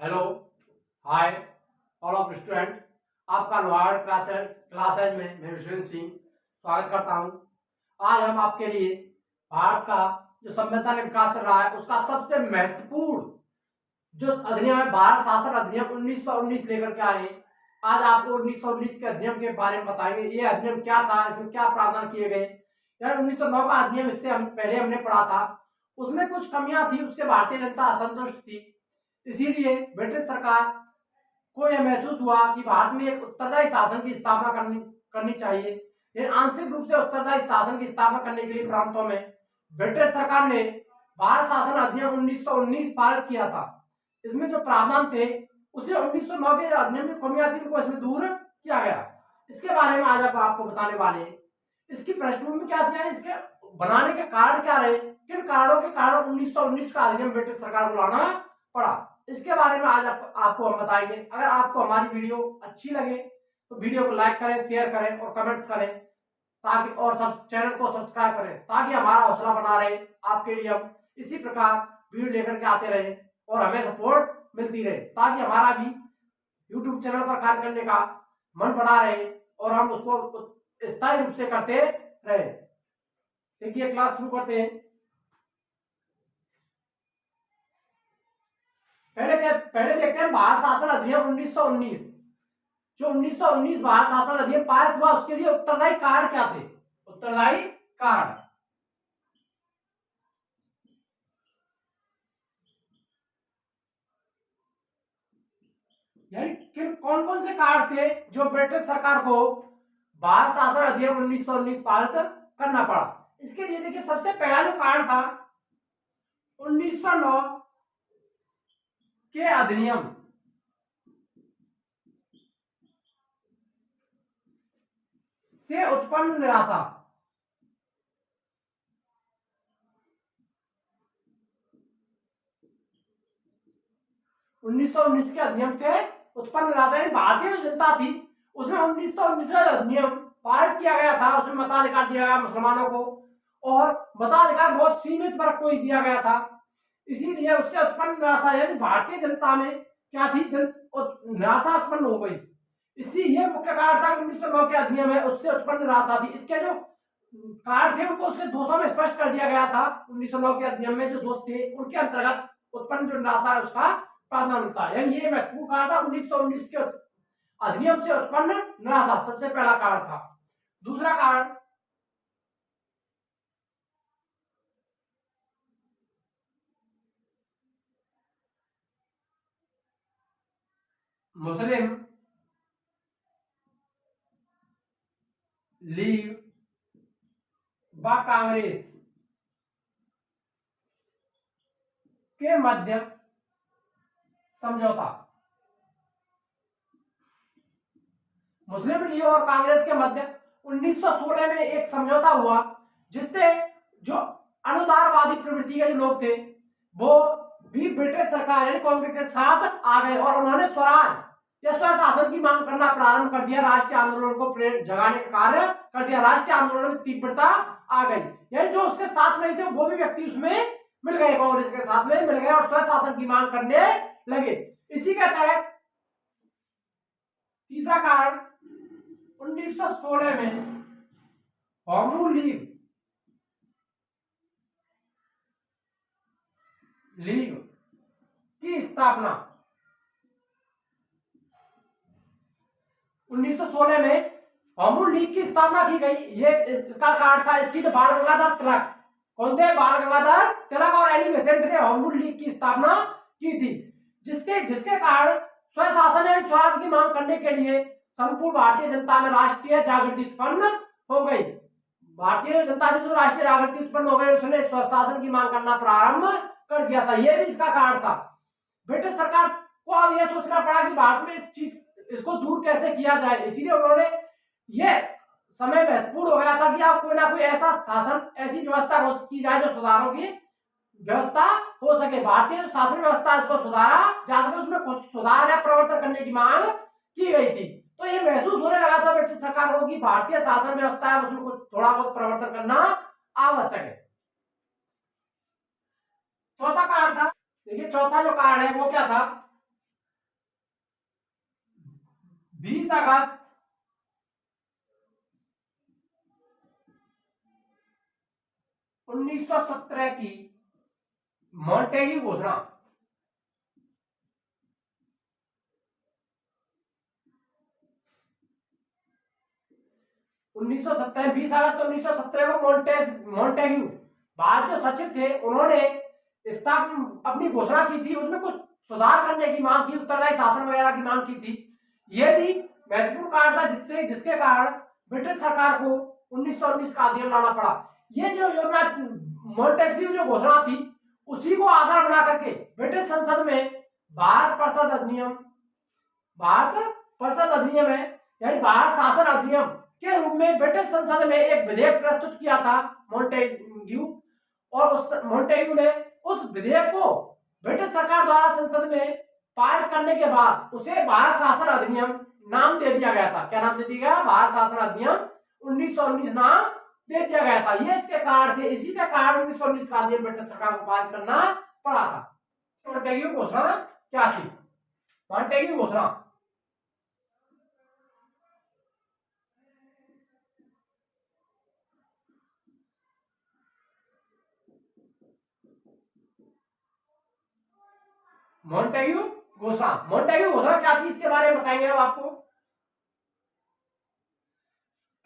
Hello, hi all of student. आपका लोहार classes में मैं विश्वेंद्र सिंह स्वागत करता हूं। आज हम आपके लिए भारत का जो संवैधानिक विकास चल रहा है उसका सबसे महत्वपूर्ण जो अधिनियम है, भारत शासन अधिनियम 1919 लेकर के आए हैं। आज आपको 1919 के अधिनियम के बारे में बताएंगे। ये अधिनियम क्या था, इसमें क्या प्रावधान किए गए। यार 1909 का अधिनियम इससे हम पहले हमने पढ़ा था, उसमें कुछ कमियां थी, उससे भारतीय जनता असंतुष्ट थी। इसीलिए ब्रिटिश सरकार को यह महसूस हुआ कि भारत में एक उत्तरदायी शासन की स्थापना करनी करनी चाहिए। लेकिन आंशिक रूप से उत्तरदायी शासन की स्थापना करने के लिए प्रांतों में ब्रिटिश सरकार ने भारत शासन अधिनियम 1919 पारित किया था। इसमें जो प्रावधान थे उसके 1909 के अधिनियम की कमियां थी, उनको इसमें दूर किया गया। इसके बारे में आज आपको बताने वाले हैं। इसकी पृष्ठभूमि क्या थी, यानी इसके बनाने के कारण क्या रहे, किन कारणों के कारण 1919 का अधिनियम ब्रिटिश सरकार को लाना पड़ा, इसके बारे में आज आपको हम बताएंगे। अगर आपको हमारी वीडियो अच्छी लगे तो वीडियो को लाइक करें, शेयर करें और कमेंट करें, ताकि और सब चैनल को सब्सक्राइब करें, ताकि हमारा हौसला बना रहे। आपके लिए हम इसी प्रकार वीडियो लेकर के आते रहे और हमें सपोर्ट मिलती रहे, ताकि हमारा भी यूट्यूब चैनल पर कार्य करने का मन बना रहे और हम उसको स्थायी रूप से करते रहे। देखिए, क्लास शुरू करते हैं। पहले देखते हैं भारत शासन अधिनियम 1919। जो 1919 भारत शासन अधिनियम पारित हुआ, उसके लिए उत्तरदायी कारण क्या थे। उत्तरदायी कारण यानी किन कौन कौन से कारण थे जो ब्रिटिश सरकार को भारत शासन अधिनियम 1919 पारित करना पड़ा। इसके लिए देखिए, सबसे पहला जो कारण था 1909 के अधिनियम से उत्पन्न निराशा। 1919 के अधिनियम से उत्पन्न निराशा, यानी भारतीय जो जनता थी उसमें 1919 का अधिनियम पारित किया गया था, उसमें मताधिकार दिया गया मुसलमानों को, और मताधिकार बहुत सीमित वर्ग को ही दिया गया था। इसीलिए उससे उत्पन्न निराशा, यानी भारतीय जनता में क्या थी, निराशा उत्पन्न हो गई। इसी ये मुख्य कारण था कि 1909 के अधिनियम है उससे उत्पन्न निराशा थी। इसके जो कारण थे उनको उसके दोषों में स्पष्ट कर दिया गया था। 1909 के अधिनियम में जो दोष थे उनके अंतर्गत उत्पन्न जो निराशा है उसका प्रावधान मिलता है। यानी ये महत्वपूर्ण कारण था 1919 के अधिनियम से उत्पन्न निराशा, सबसे पहला कारण था। दूसरा कारण मुस्लिम लीग व कांग्रेस के मध्य समझौता। मुस्लिम लीग और कांग्रेस के मध्य 1916 में एक समझौता हुआ, जिससे जो अनुदारवादी प्रवृत्ति के जो लोग थे वो भी ब्रिटिश सरकार यानी कांग्रेस के साथ आ गए और उन्होंने स्वराज या स्वशासन की मांग करना प्रारंभ कर दिया। राष्ट्रीय आंदोलन को प्रेरित जगाने का कार्य कर दिया। राष्ट्रीय आंदोलन में तीव्रता आ गई, यानी जो उसके साथ नहीं थे वो भी व्यक्ति उसमें मिल गए, कांग्रेस के साथ में मिल गए और स्वशासन की मांग करने लगे। इसी के तहत तीसरा कारण 1916 में कॉमू लीग की स्थापना। 1916 में कॉमू लीग की स्थापना की गई। ये इसका कारण था, इसकी जो बाल गंगाधर तिलक, कौन थे, बाल गंगाधर तिलक और एनी बेसेंट ने कॉमू लीग की स्थापना की थी, जिसके कारण स्वशासन एवं स्वराज की मांग करने के लिए संपूर्ण भारतीय जनता में राष्ट्रीय जागृति उत्पन्न हो गई। भारतीय जनता में जो राष्ट्रीय जागृति उत्पन्न हो गई, उसने स्वशासन की मांग करना प्रारंभ कर दिया था। यह भी इसका कारण था। ब्रिटिश सरकार को अब यह सोचना पड़ा कि भारत में इसको दूर कैसे किया जाए। इसीलिए उन्होंने यह समय महत्वपूर्ण हो गया था कि आप कोई ना कोई ऐसा शासन, ऐसी व्यवस्था की जाए जो सुधारों की व्यवस्था हो सके। भारतीय शासन व्यवस्था इसको सुधारा जा सके, उसमें कुछ सुधार या प्रवर्तन करने की मांग की गई थी। तो ये महसूस होने लगा था ब्रिटिश सरकार को कि भारतीय शासन व्यवस्था है उसमें कुछ थोड़ा बहुत परिवर्तन करना आवश्यक है। चौथा कारण था, देखिए चौथा जो कारण है वो क्या था, 20 अगस्त 1917 की मॉन्टेग्यू घोषणा। 1917 20 अगस्त 1917 को मॉन्टेग्यू भारत जो सचिव थे उन्होंने अपनी घोषणा की थी, उसमें कुछ सुधार करने की मांग की, उत्तरदायी शासन वगैरह की मांग की थी। यह भी महत्वपूर्ण कारण था जिसके कारण ब्रिटिश सरकार को 1919 का अधिनियम लाना पड़ा। ये जो योजना मॉन्टेग्यू जो घोषणा थी उसी को आधार बना करके ब्रिटिश संसद में भारत परिषद अधिनियम है, यानी भारत शासन अधिनियम के रूप में ब्रिटिश संसद में एक विधेयक प्रस्तुत किया था मॉन्टेग्यू, और उस मॉन्टेग्यू ने उस विधेयक को ब्रिटिश सरकार द्वारा संसद में पारित करने के बाद उसे भारत शासन अधिनियम नाम दे दिया गया था। क्या नाम दे दिया गया? भारत शासन अधिनियम 1919 नाम दे दिया गया था। ये इसके कारण थे, इसी के कारण 1919 का अधिनियम ब्रिटिश सरकार को पारित करना पड़ा था। मॉन्टेग्यू घोषणा क्या थी? मॉन्टेग्यू घोषणा मॉन्टेग्यू घोषणा क्या थी इसके बारे में बताएंगे अब आपको।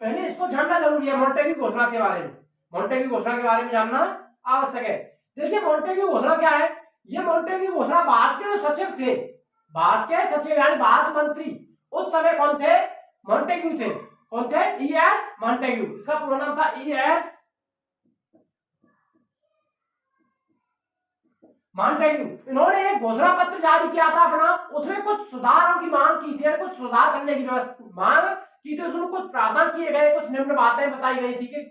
पहले इसको जानना जरूरी है मॉन्टेग्यू घोषणा के बारे में। मॉन्टेग्यू घोषणा के बारे में जानना आवश्यक है। देखिए मॉन्टेग्यू घोषणा क्या है। ये मॉन्टेग्यू घोषणा भारत के जो सचिव थे, भारत के सचिव यानी भारत मंत्री उस समय कौन थे? मॉन्टेग्यू थे। कौन थे? E.S. मॉन्टेग्यू। इसका पूरा नाम था E.S. मॉन्टेग्यू। इन्होंने एक घोषणा पत्र जारी किया था अपना, उसमें कुछ सुधारों की मांग की थी, कुछ सुधार करने की मांग की थी। उसमें कुछ प्रावधान किए गए, कुछ निम्न बातें बताई गई थी कि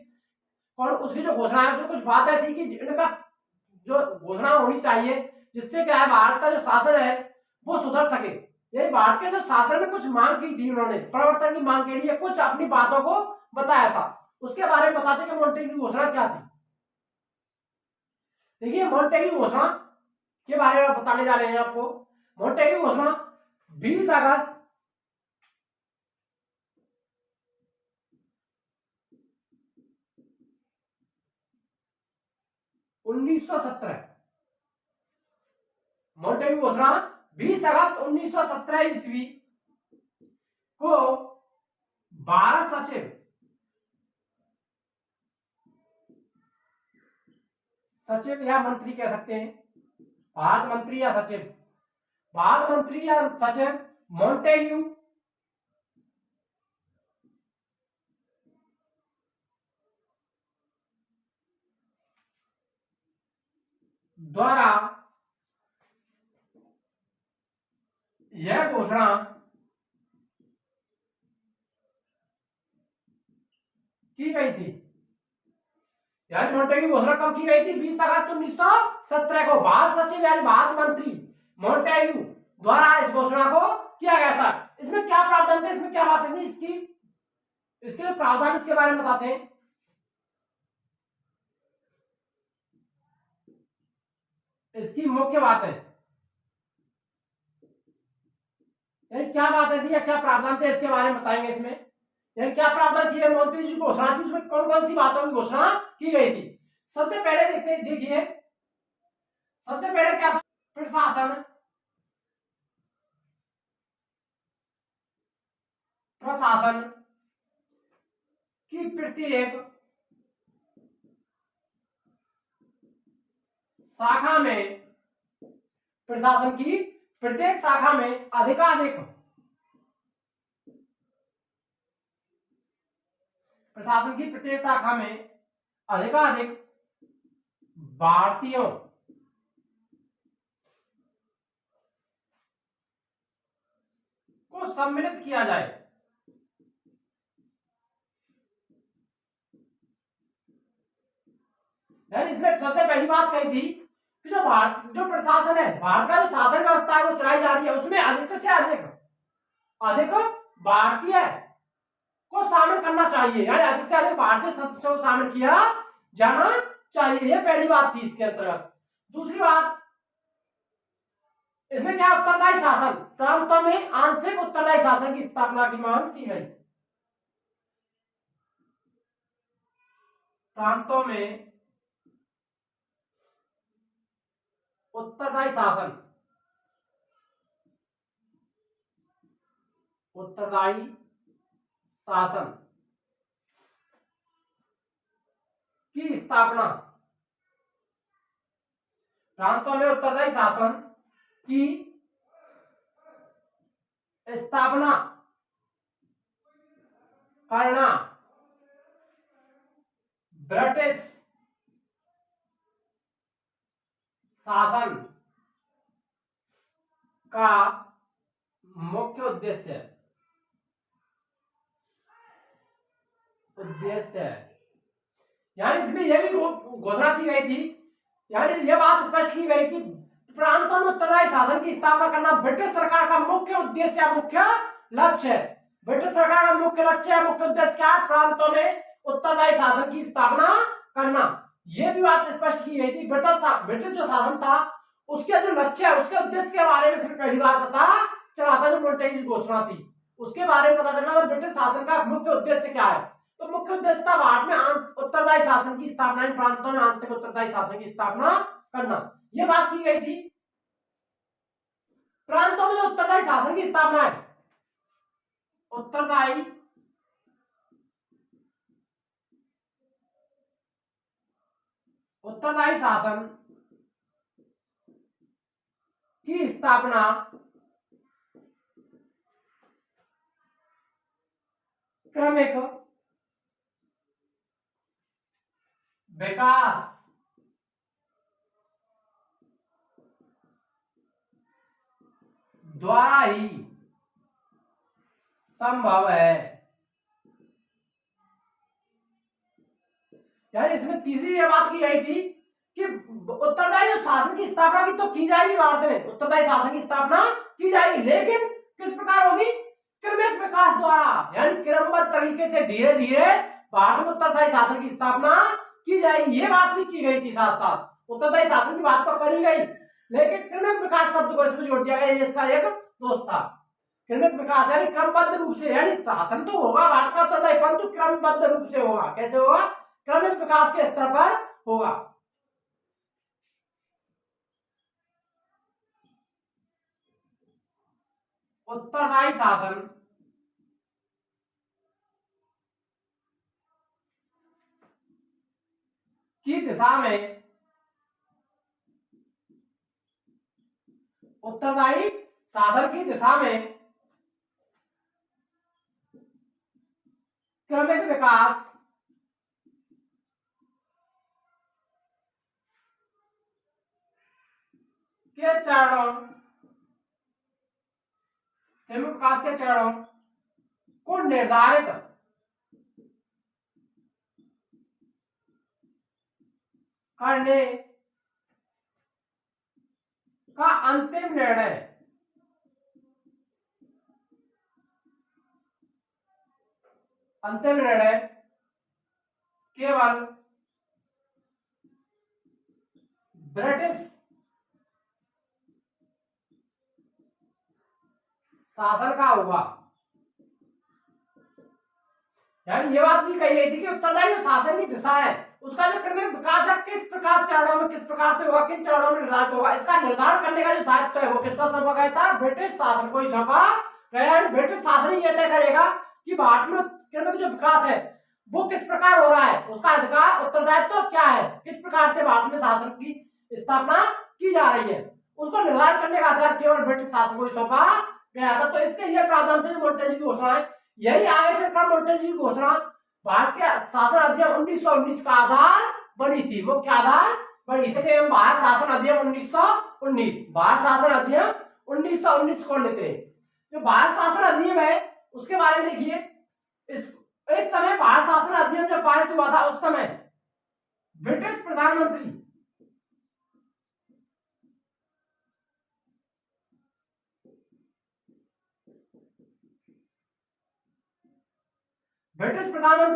कौन उसकी जो घोषणा है उसमें कुछ बातें थी कि इनका जो घोषणा होनी चाहिए जिससे क्या है भारत का जो शासन है वो सुधर सके। ये भारत के जो शासन में कुछ मांग की थी, उन्होंने परिवर्तन की मांग के लिए कुछ अपनी बातों को बताया था। उसके बारे में बताते कि मॉन्टेग्यू घोषणा क्या थी। देखिए मॉन्टेग्यू घोषणा के बारे में बताने जा रहे हैं आपको। मॉन्टेग्यू घोषणा 20 अगस्त 1917। मॉन्टेग्यू घोषणा 20 अगस्त 1917 ईस्वी को भारत सचिव या मंत्री कह सकते हैं, भारत मंत्री या सचिव मॉन्टेग्यू द्वारा यह घोषणा की गई थी। यानी मॉन्टेग्यू घोषणा कब की गई थी? 20 अगस्त 1917 को भारत सचिव यानी भारत मंत्री मॉन्टेग्यू द्वारा इस घोषणा को किया गया था। इसमें क्या प्रावधान थे, इसमें क्या बातें थी, इसके जो प्रावधान उसके बारे में बताते हैं। इसकी मुख्य बातें क्या बातें थी या क्या प्रावधान थे इसके बारे में बताएंगे। इसमें क्या प्रावधान किए मॉन्टेग्यू की घोषणा थी, उसमें कौन कौन सी बातों की घोषणा की गई थी। सबसे पहले देखिए सबसे पहले क्या था? प्रशासन की प्रत्येक शाखा में प्रशासन की प्रत्येक शाखा में अधिकाधिक प्रशासन की प्रत्येक शाखा में अधिकाधिक भारतीयों को सम्मिलित किया जाए। इसमें सबसे पहली बात कही थी कि जो प्रशासन है, भारत का जो शासन व्यवस्था है वो चलाई जा रही है, उसमें अधिक से अधिक भारतीय को शामिल करना चाहिए, यानी अधिक से अधिक भारतीय सदस्यों को शामिल किया जाना चाहिए। ये पहली बात थी इसके अंतर्गत। दूसरी बात इसमें क्या उत्तरदायी शासन, प्रांतों में आंशिक उत्तरदायी शासन की स्थापना की मांग की गई। प्रांतों में उत्तरदायी शासन, उत्तरदायी शासन की स्थापना, प्रांतों में उत्तरदायी शासन की स्थापना करना ब्रिटिश शासन का मुख्य उद्देश्य है। यानी इसमें यह भी घोषणा की गई थी, यानी यह बात स्पष्ट की गई कि प्रांतों में उत्तरदायी शासन की स्थापना करना ब्रिटिश सरकार का मुख्य उद्देश्य या मुख्य लक्ष्य है। ब्रिटिश सरकार का मुख्य लक्ष्य या मुख्य उद्देश्य क्या है? प्रांतों में उत्तरदायी शासन की स्थापना करना। यह भी बात स्पष्ट की गई थी। ब्रिटिश जो शासन था उसके जो लक्ष्य है, उसके उद्देश्य के बारे में सिर्फ पहली बार पता चला था, जो मोंटेग की घोषणा थी उसके बारे में पता चला था ब्रिटिश शासन का मुख्य उद्देश्य क्या है। तो मुख्य उद्देश्य था भारत में उत्तरदायी शासन की स्थापना, प्रांतों में आंशिक उत्तरदायी शासन की स्थापना करना, यह बात की गई थी। प्रांतों में जो उत्तरदायी शासन की स्थापना है, उत्तरदायी शासन की स्थापना क्रमिक विकास द्वारा ही संभव है। यानी इसमें तीसरी ये बात की गई थी कि उत्तरदायी शासन की स्थापना की तो की जाएगी, भारत में उत्तरदायी शासन की स्थापना की जाएगी, लेकिन किस प्रकार होगी? क्रमिक विकास द्वारा, यानी क्रमबद्ध तरीके से धीरे धीरे भारत में उत्तरदायी शासन की स्थापना की जाएगी। ये बात भी की गई थी। साथ साथ उत्तरदायी शासन की बात तो करी गई, लेकिन क्रमिक विकास शब्द को इसमें जोड़ दिया गया, इसका एक दोष था। क्रमिक विकास यानी क्रमबद्ध रूप से, यानी शासन तो होगा भारत का उत्तरदायी, परंतु क्रमबद्ध रूप से होगा। कैसे होगा? क्रमिक विकास के स्तर पर होगा। उत्तरदायी शासन की दिशा में, उत्तरदायी शासन की दिशा में क्रमिक विकास के चरणों, क्रमिक विकास के चरणों को निर्धारित करने का अंतिम निर्णय केवल ब्रिटिश शासन का होगा। यानी ये बात भी कही गई थी कि उत्तरदायी जो शासन की दिशा है उसका जो क्रमिक विकास है किस प्रकार चरणों में, किस प्रकार से होगा, किन चरणों में निर्धारित होगा, इसका निर्धारण करने का जो दायित्व है वो किसका सौंपा गया था? ब्रिटिश शासन को ही सौंपा गया। ब्रिटिश शासन ही यह तय करेगा कि भारत में क्रमिक जो विकास है वो किस प्रकार हो रहा है, उसका अधिकार उत्तरदायित्व क्या है, किस प्रकार से भारत में शासन की स्थापना की जा रही है, उसको निर्धारित करने का अधिकार केवल ब्रिटिश शासन को ही सौंपा गया था। तो इसके लिए प्रावधान थे मोंटेग की घोषणा है। यही आगे चलकर मोंटेग की घोषणा भारत के शासन अधिनियम 1919 का आधार बनी थी, मुख्य आधार बनी थी। भारत शासन अधिनियम 1919, भारत शासन अधिनियम 1919 को लेते हैं। जो भारत शासन अधिनियम है उसके बारे में देखिए। इस समय भारत शासन अधिनियम जब पारित हुआ था उस समय ब्रिटिश प्रधानमंत्री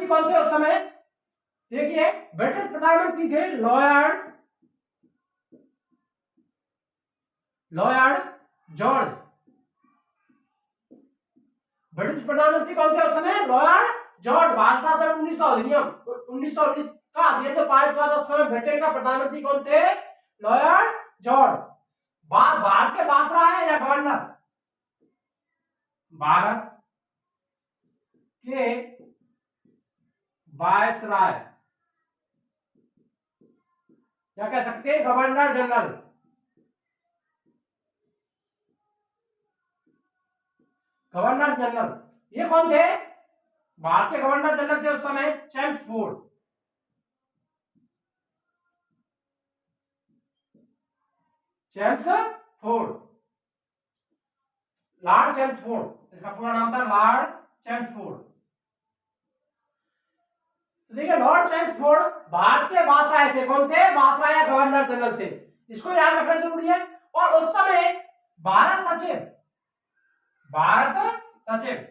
कौन थे उस समय? देखिए, ब्रिटिश प्रधानमंत्री थे लॉर्ड जॉर्ज। ब्रिटिश प्रधानमंत्री कौन थे उस समय? Lord George. भारत शासन 1900 अधिनियम 1919 का अधिनियम जो पारित हुआ था उस समय ब्रिटेन का प्रधानमंत्री कौन थे? Lord George. भारत के वायसराय है या गवर्नर? भारत के वायसराय क्या कह सकते हैं? Governor general. गवर्नर जनरल ये कौन थे? भारत के गवर्नर जनरल थे उस समय चैम्सफोर्ड। चैम्सफोर्ड, लॉर्ड चैम्सफोर्ड, इसका पूरा नाम था लॉर्ड चैम्सफोर्ड। देखिए लॉर्ड चैम्सफोर्ड भारत के वायसराय थे। कौन थे? वायसराय या गवर्नर जनरल थे। इसको याद रखना जरूरी है। और उस समय भारत सचिव, भारत सचिव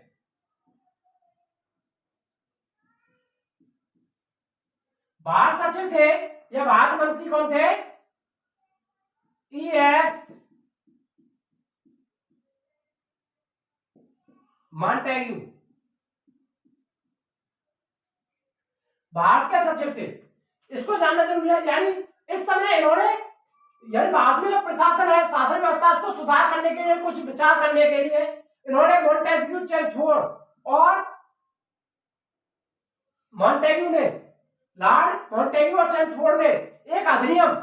भारत सचिव थे या भारत मंत्री कौन थे? E.S. मॉन्टेग्यू भारत के सचिव थे। इसको जानना जरूरी है। यानी इस समय इन्होंने, यानी भारत में जो प्रशासन है, शासन व्यवस्था, उसको सुधार करने के लिए, कुछ विचार करने के लिए इन्होंने मॉन्टेग्यू, चैम्सफोर्ड और मॉन्टेग्यू ने, लॉर्ड मॉन्टेग्यू और चैम्सफोर्ड ने एक अधिनियम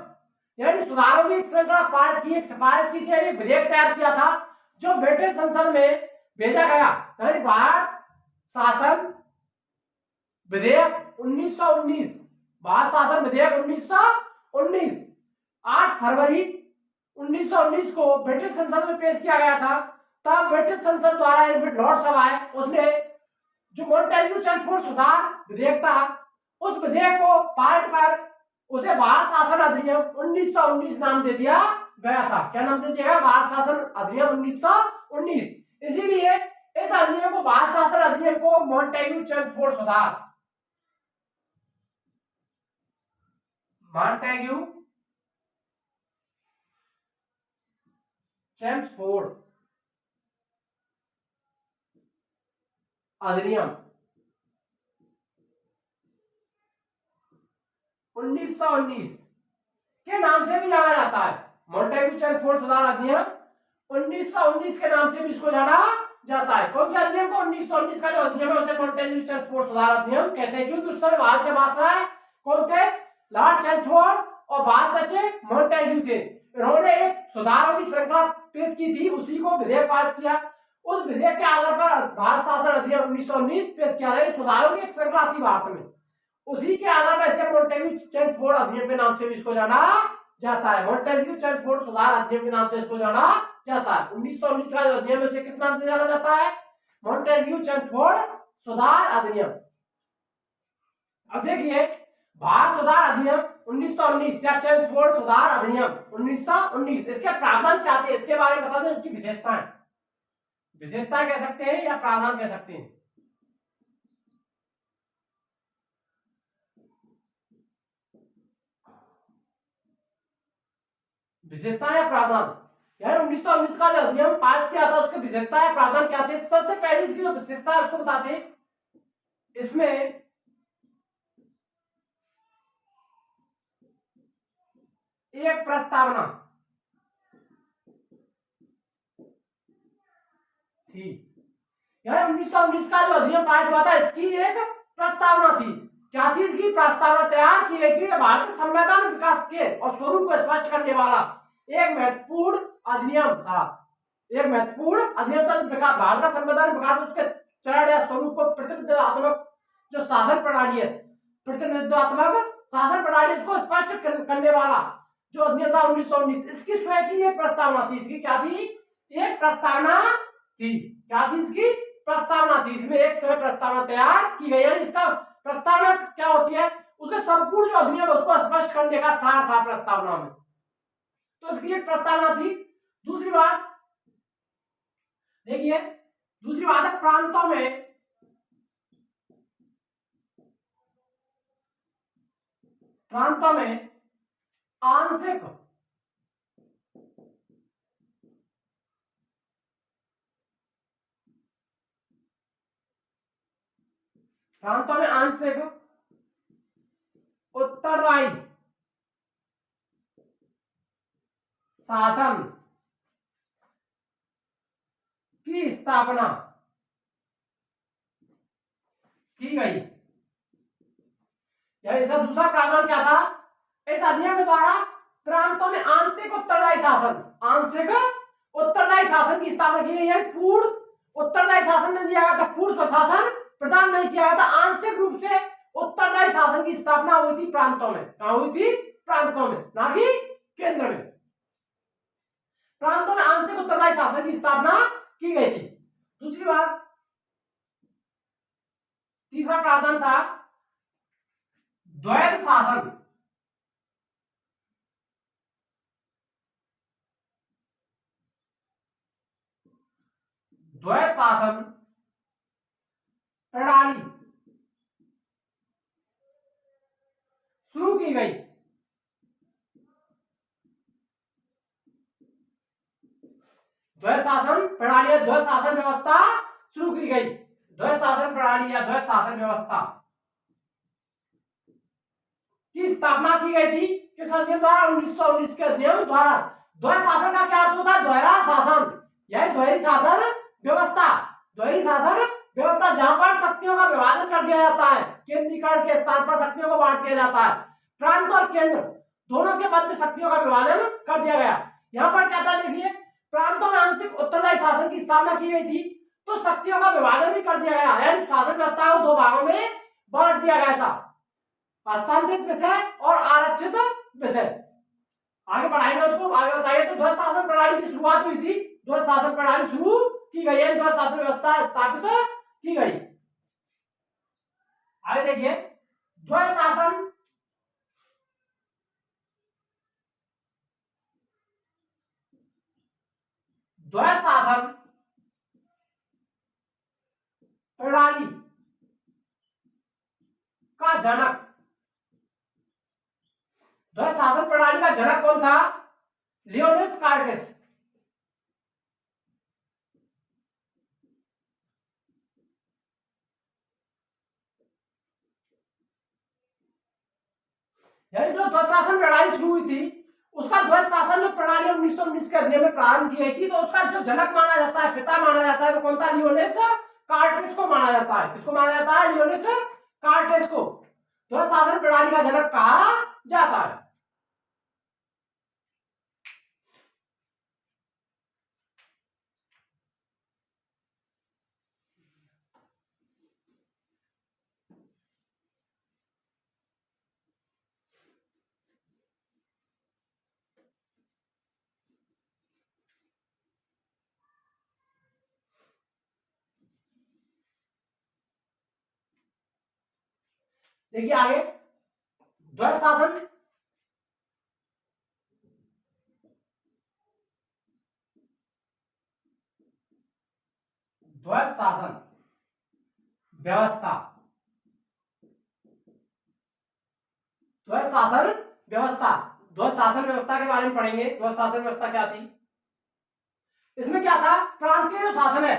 यानी सुधारों की एक श्रृंखला पारित की, एक सिफारिश की थी, एक विधेयक तैयार किया था जो ब्रिटिश संसद में भेजा गया। यानी भारत शासन विधेयक 1919, भारत शासन विधेयक 1919 8 फरवरी 1919 को ब्रिटिश संसद में पेश किया गया था। तब ब्रिटिश संसद द्वारा लॉर्ड सभा है उसने जो मॉन्टेग्यू चैम्सफोर्ड सुधार विधेयक था उस विधेयक को पारित कर उसे भारत शासन अधिनियम 1919 नाम दे दिया गया था। क्या नाम दे दिया गया? भारत शासन अधिनियम 1919। इसीलिए इस अधिनियम को, भारत शासन अधिनियम को मॉन्टेग्यू चैम्सफोर्ड सुधार, मॉन्टेग्यू चैम्सफोर्ड अधिनियम 1919 के नाम से भी जाना जाता है। मॉन्टेग्यू चैम्सफोर्ड सुधार अधिनियम 1919 के नाम से भी इसको जाना जाता है। कौन से अधिनियम को? 1919 का जो अधिनियम है उसे मॉन्टेग्यू चैम्सफोर्ड सुधार अधिनियम कहते हैं, क्योंकि उस समय भारत के वायसराय कौन थे? लॉर्ड चैम्सफोर्ड और भारत सचिव मॉन्टेग्यू थे। इन्होंने एक सुधारों की श्रृंखला पेश की थी, उसी को विधेयक पारित किया। उस विधेयक के आधार पर भारत शासन अधिनियम 1919 पेश किया गया। सुधारों की एक श्रृंखला थी भारत में, उसी के आधार पर इसके मॉन्टेग्यू चैम्सफोर्ड अधिनियम के नाम से भी इसको जाना जाता है। मॉन्टेग्यू चैम्सफोर्ड सुधार अधिनियम के नाम से इसको जाना जाता है। 1919 का जो अधिनियम है उसे किस नाम से जाना जाता है? मॉन्टेग्यू चैम्सफोर्ड सुधार अधिनियम। अब देखिए भारत सुधार अधिनियम 1919 या चैम्सफोर्ड सुधार अधिनियम 1919, इसके प्रावधान क्या थे इसके बारे में बता दें। इसकी विशेषताएं, विशेषताएं कह सकते हैं या प्रावधान कह सकते हैं। विशेषताएं या प्रावधान, यार 1919 का जो अधिनियम पारित किया था उसके विशेषताएं प्रावधान क्या थे? सबसे पहली इसकी जो विशेषता है उसको बताते हैं। इसमें एक प्रस्तावना थी। यार 1919 का जो अधिनियम पारित हुआ था इसकी एक प्रस्तावना थी। क्या थी? इसकी प्रस्तावना तैयार की गई थी। भारतीय संविधान विकास के और स्वरूप को स्पष्ट करने वाला एक महत्वपूर्ण अधिनियम था। एक महत्वपूर्ण अधिनियम था। भारत का संविधान विकास उसके चरण या स्वरूप को प्रतिनिधित्वात्मक जो शासन प्रणाली है, प्रतिनिधित्वात्मक शासन प्रणाली उसको स्पष्ट करने वाला जो अधिनियम था 1919, इसकी स्वयं की एक प्रस्तावना थी। इसकी क्या थी? एक प्रस्तावना थी। क्या थी? इसकी प्रस्तावना थी। इसमें एक स्वयं प्रस्तावना तैयार की गई। यानी इसका प्रस्तावना क्या होती है? उसके संपूर्ण जो अधिनियम उसको स्पष्ट करने का सार था प्रस्तावना में। तो इसकी एक प्रस्तावना थी। दूसरी बात देखिए, दूसरी बात है प्रांतों में आंशिक प्रांतों में आंशिक उत्तरदायी शासन की स्थापना की गई। इसका दूसरा प्रावधान क्या था? इस अधिनियम के द्वारा प्रांतों में आंशिक उत्तरदायी शासन की स्थापना की गई है। पूर्ण उत्तरदायी शासन नहीं दिया गया था, पूर्ण स्वशासन प्रदान नहीं किया गया था, आंशिक रूप से उत्तरदायी शासन की स्थापना हुई थी प्रांतों में। कहां हुई थी? प्रांतों में, ना कि केंद्र में। प्रांतों में आंशिक उत्तरदायी शासन की स्थापना की गई थी। दूसरी बात, तीसरा प्रावधान था द्वैध शासन। द्वैध शासन प्रणाली शुरू की गई। द्वैध शासन प्रणाली या द्वैध शासन व्यवस्था शुरू की गई। द्वैध शासन प्रणाली या द्वैध शासन व्यवस्था की स्थापना की गई थी किस अधिनियम द्वारा? 1919 के अधिनियम द्वारा। द्वैध शासन का क्या अर्थ होता है? दोहरा शासन, यह द्वैध शासन व्यवस्था। द्वैध शासन व्यवस्था जहां पर शक्तियों का विभाजन कर दिया जाता है, केंद्रीकरण के स्थान पर शक्तियों को बांट दिया जाता है, प्रांत और केंद्र दोनों के मध्य शक्तियों का विभाजन कर दिया गया। यहाँ पर क्या था? देखिए, प्रांतों में आंशिक उत्तरदायी शासन की स्थापना की गई थी, तो शक्तियों का विभाजन भी कर दिया गया, यानी शासन व्यवस्था को दो भागों में बांट दिया गया था, हस्तांतरित विषय और आरक्षित विषय। आगे बढ़ाएंगे उसको, आगे बताइए। तो द्वैध शासन प्रणाली की शुरुआत हुई थी, द्वैध शासन प्रणाली शुरू की गई है, द्वैध शासन व्यवस्था स्थापित की गई। आगे देखिए, द्वैध शासन प्रणाली का जनक, द्वैध शासन प्रणाली का जनक कौन था? लियोनिस कार्टेस। यानी जो द्वैध शासन प्रणाली शुरू हुई थी, उसका द्वैध शासन जो प्रणाली 1919 के अधिनियम में प्रारंभ की गई थी, तो उसका जो जनक माना जाता है, पिता माना जाता है, वो कौन था? लियोनिस कार्टेस को माना जाता है। किसको माना जाता है? लियोनिस कार्टेस को द्वैध शासन प्रणाली का जनक कहा जाता है। देखिए आगे, द्वैध शासन व्यवस्था, द्वैध शासन व्यवस्था, द्वैध शासन व्यवस्था के बारे में पढ़ेंगे। द्वैध शासन व्यवस्था क्या थी? इसमें क्या था? प्रांतीय जो शासन है,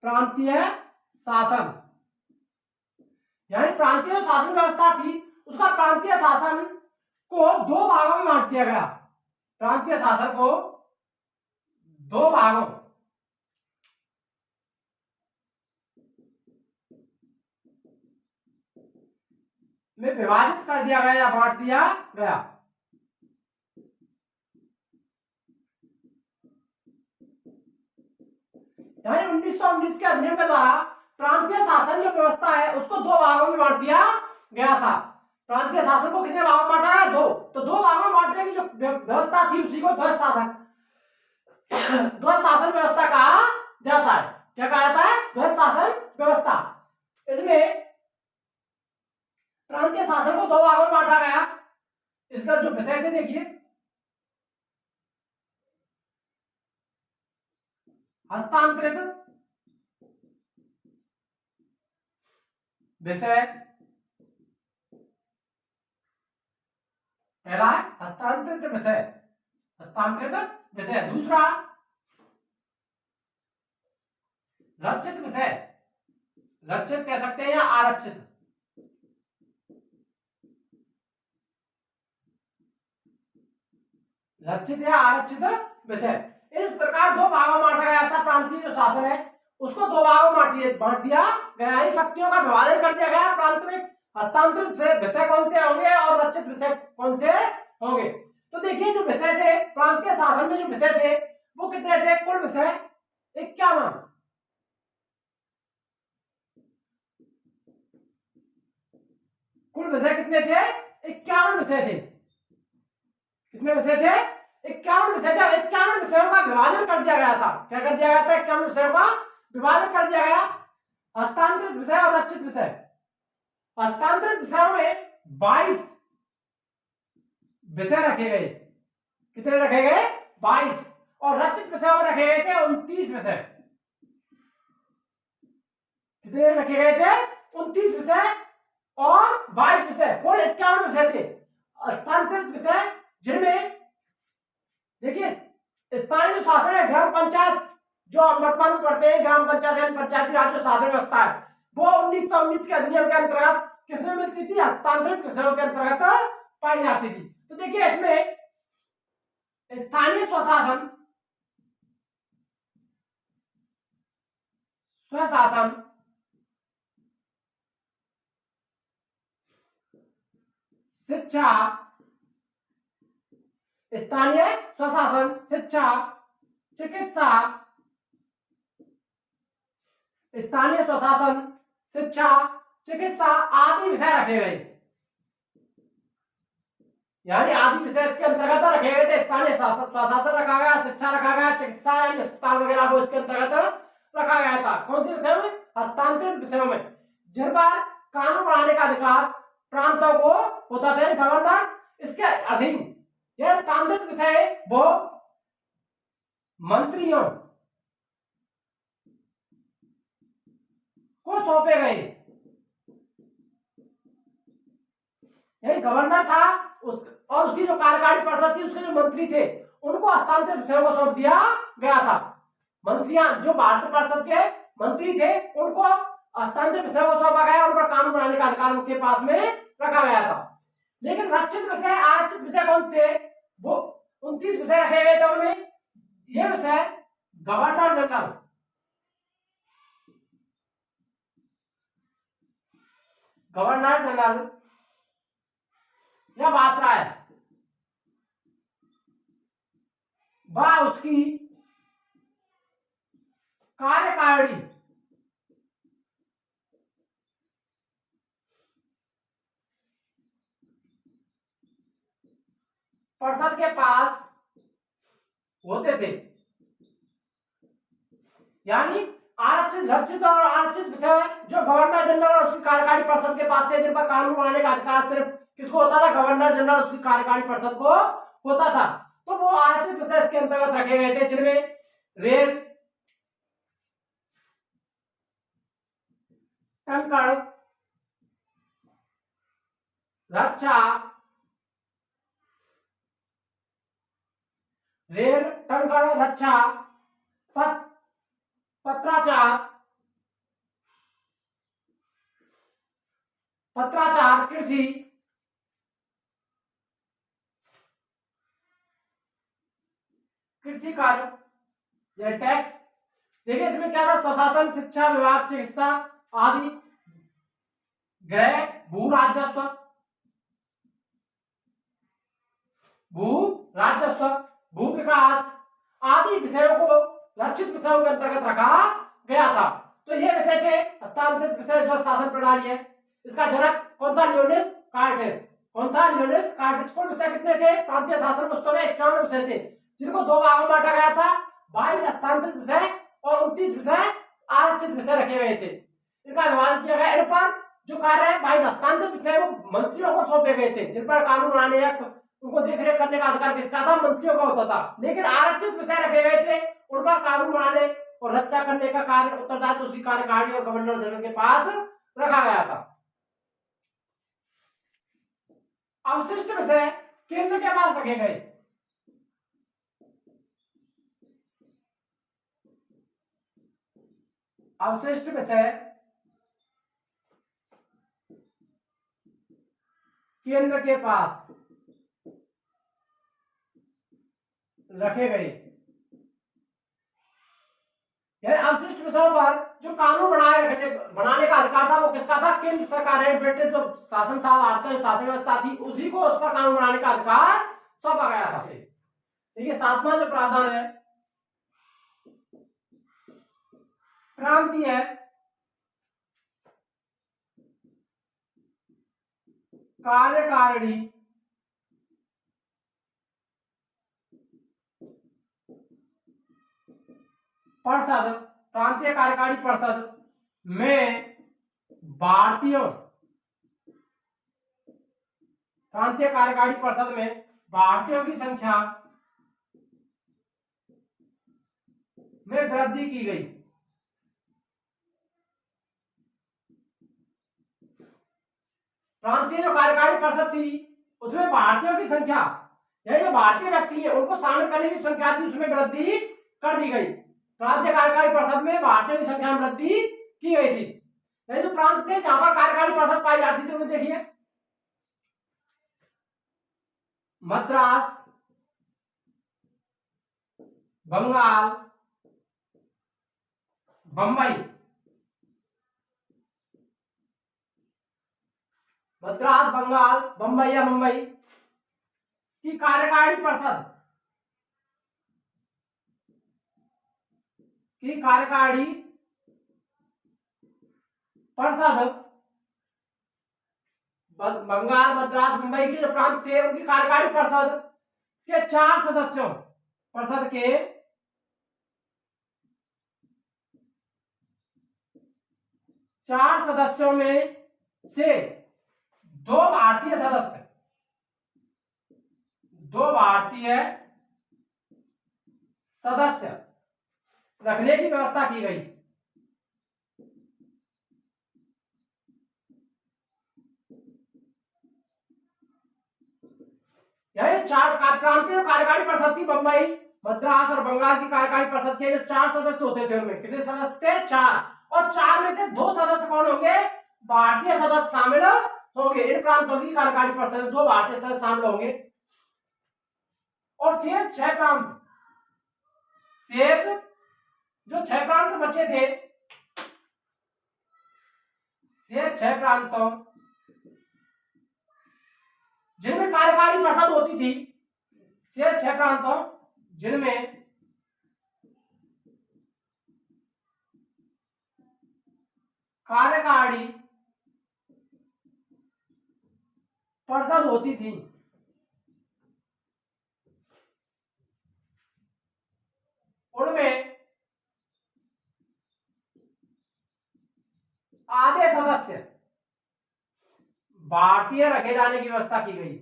प्रांतीय शासन, यानी प्रांतीय शासन व्यवस्था थी, उसका प्रांतीय शासन को दो भागों में बांट दिया गया। प्रांतीय शासन को दो भागों में विभाजित कर दिया गया या बांट दिया गया। यानी 1919 के अधिनियम के द्वारा प्रांतीय शासन जो व्यवस्था है उसको दो भागों में बांट दिया गया था। प्रांतीय शासन को कितने भागों में बांटा है? दो। तो दो भागों में बांटने की जो व्यवस्था थी उसी को द्वैध शासन व्यवस्था कहा जाता है। क्या कहा जाता है? द्वैध शासन व्यवस्था। इसमें प्रांतीय शासन को दो भागों में बांटा गया। इसका जो विषय थे देखिए, हस्तांतरित विषय, पहला है हस्तांतरित विषय, हस्तांतरित विषय। दूसरा लक्षित विषय, लक्षित कह सकते हैं या आरक्षित। लक्षित या आरक्षित विषय। इस प्रकार दो भागों में बांटा गया था। प्रांतीय जो शासन है उसको दो भागों में बांट दिया गया। इन शक्तियों का विभाजन कर दिया गया। प्रांत में हस्तांतरित विषय कौन से होंगे और रक्षित विषय कौन से होंगे। तो देखिए जो विषय थे प्रांतीय शासन में, जो विषय थे वो कितने थे? कुल विषय 51। कुल विषय कितने थे? 51 विषय थे। कितने विषय थे? 51 विषय थे। 51 विषयों का विभाजन कर दिया गया था। क्या कर दिया गया था? 51 विषयों का विभाजन कर दिया गया। हस्तांतरित विषय और रक्षित विषय। हस्तांतरित विषयों में 22 विषय रखे गए। कितने रखे गए? 22। और रक्षित विषयों में रखे गए थे 29 विषय। कितने रखे गए थे? 29 विषय और 22 विषय, कुल 51 विषय थे। हस्तांतरित विषय जिनमें देखिए स्थानीय जो शासन है, ग्राम पंचायत जो वर्तमान में पढ़ते हैं, ग्राम पंचायत पंचायती राज जो शासन व्यवस्था है वो 1919 के अधिनियम के अंतर्गत किसमें मिलती थी? हस्तांतरित विषयों के अंतर्गत पाई जाती थी। तो देखिए इसमें स्थानीय स्वशासन, स्वशासन, शिक्षा, स्थानीय स्वशासन, शिक्षा, चिकित्सा, स्थानीय स्वशासन, शिक्षा, चिकित्सा आदि विषय रखे गए। यानी आदि विषय इसके अंतर्गत रखे गए थे। स्थानीय स्वशासन रखा गया, शिक्षा रखा गया, चिकित्सा यानी अस्पताल वगैरह को इसके अंतर्गत रखा गया था। कौन से विषयों में? हस्तांतरित विषयों में, जिन पर कानून बनाने का अधिकार प्रांतों को होता था, गवर्नर इसके अधीन। यह हस्तांतरित विषय वो मंत्रियों को सौंपे गए। यही गवर्नर था और उसकी जो कार्यकारी परिषद थी, उसके जो मंत्री थे उनको हस्तांतरित विषयों को सौंप दिया गया था। मंत्रियां जो भारतीय परिषद के मंत्री थे उनको हस्तांतरित विषयों को सौंपा गया, उन पर कानून बनाने का अधिकार उनके पास में रखा गया था। लेकिन रक्षित विषय, आरक्षित विषय कौन थे? वो 29 विषय रखे गए थे। उनमें ये विषय गवर्नर जनरल, गवर्नर जनरल या वायसराय व उसकी कार्यकारिणी परिषद के पास होते थे। यानी आरक्षित, रक्षित और आरक्षित विषय जो गवर्नर जनरल और उसकी कार्यकारी परिषद के पास थे, जिन पर कानून बनाने का अधिकार सिर्फ किसको होता था? गवर्नर जनरल और उसकी कार्यकारी परिषद को होता था। तो वो आरक्षित विषय इसके अंतर्गत रखे गए थे, जिनमें रेल, टंकण, रक्षा, रेल, टंकण, रक्षा, पत्राचार, पत्राचार, कृषि, कृषि कार्य, यह टैक्स। देखिए इसमें क्या था? स्वशासन, शिक्षा विभाग, चिकित्सा आदि, गृह, भू राजस्व, भू राजस्व, भू विकास आदि विषयों को रक्षित विषयों के अंतर्गत रखा गया था। तो ये विषय थे हस्तांतरित विषय जो शासन प्रणाली है। इसका जनक कौन था? लियोनिस कार्टेस। कौन था? लियोनिस कार्टेस। कुल विषय कितने थे प्रांतीय शासन में? उस समय 51 विषय थे, जिनको दो भागों में बांटा गया था। 22 हस्तांतरित विषय और 29 विषय आरक्षित विषय रखे गए थे। इनका विभाजन किया गया। इन पर जो कार्य है 22 हस्तांतरित विषय वो मंत्रियों को सौंपे गए थे, जिन पर कानून बनाने या उनको देखरेख करने का अधिकार किसका था? मंत्रियों का होता था। लेकिन आरक्षित विषय रखे गए थे, उन पर कानून बनाने और रक्षा करने का कार्य उत्तरदायित्व उसकी कार्यकारिणी और गवर्नर जनरल के पास रखा गया था। अवशिष्ट विषय केंद्र के पास रखे गए। अवशिष्ट विषय केंद्र के पास रखे गए। यानी अवशिष्ट विषयों पर जो कानून बनाने का अधिकार था वो किसका था? केंद्र सरकार है। ब्रिटिश जो शासन था, भारतीय शासन व्यवस्था थी, उसी को उस पर कानून बनाने का अधिकार सौंपा गया था। देखिए सातवां जो प्रावधान है, प्रांतीय कार्यकारिणी परिषद, प्रांतीय कार्यकारिणी परिषद में भारतीयों, प्रांतीय कार्यकारिणी परिषद में भारतीयों की संख्या में वृद्धि की गई। प्रांतीय जो कार्यकारिणी परिषद थी उसमें भारतीयों की संख्या, यानी जो भारतीय व्यक्ति है उनको शामिल करने की संख्या थी, उसमें वृद्धि कर दी गई। प्रांतीय कार्यकारिणी परिषद में भारतीयों की संख्या में वृद्धि की गई थी। यानी जो प्रांत थे जहां पर कार्यकारिणी परिषद पाई जाती थी, उनमें देखिए मद्रास, बंगाल, बंबई, मद्रास, बंगाल, बंबई या मुंबई की कार्यकारिणी परिषद बंगाल, मद्रास, मुंबई के जो प्रांत थे उनकी कार्यकारिणी परिषद के 4 सदस्यों, परिषद के 4 सदस्यों में से 2 भारतीय सदस्य, 2 भारतीय सदस्य रखने की व्यवस्था की गई। यही 4 प्रांतीय कार्यकारिणी परिषद थी। बंबई, मद्रास और बंगाल की कार्यकारिणी परिषद के जो 4 सदस्य होते थे उनमें कितने सदस्य थे? 4। और 4 में से 2 सदस्य कौन होंगे? भारतीय सदस्य शामिल होंगे। इन प्रांतों की कार्यकारिणी परिषद में 2 भारतीय सदस्य शामिल होंगे और शेष 6 प्रांत, शेष जो 6 प्रांत बचे थे, शेष 6 प्रांतों जिनमें कार्यकारिणी परिषद होती थी, शेष 6 प्रांतों जिनमें कार्यकारिणी परिषद होती थी, उनमें आधे सदस्य भारतीय रखे जाने की व्यवस्था की गई।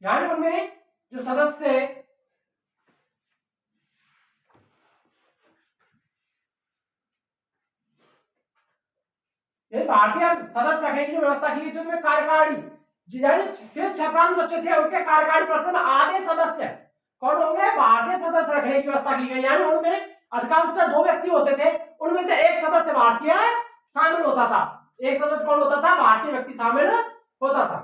यानी उनमें जो सदस्य थे ये भारतीय सदस्य रखने की व्यवस्था की गई थी। उनमें कार्यकारिणी शेष 6 प्रांत बचे थे, उनके कार्यकारिणी परिषद में आधे सदस्य कौन होंगे? भारतीय सदस्य रखने की व्यवस्था की गई। यानी उनमें अधिकांश 2 व्यक्ति होते थे, उनमें से एक सदस्य भारतीय शामिल होता था। एक सदस्य कौन होता था? भारतीय व्यक्ति शामिल होता था।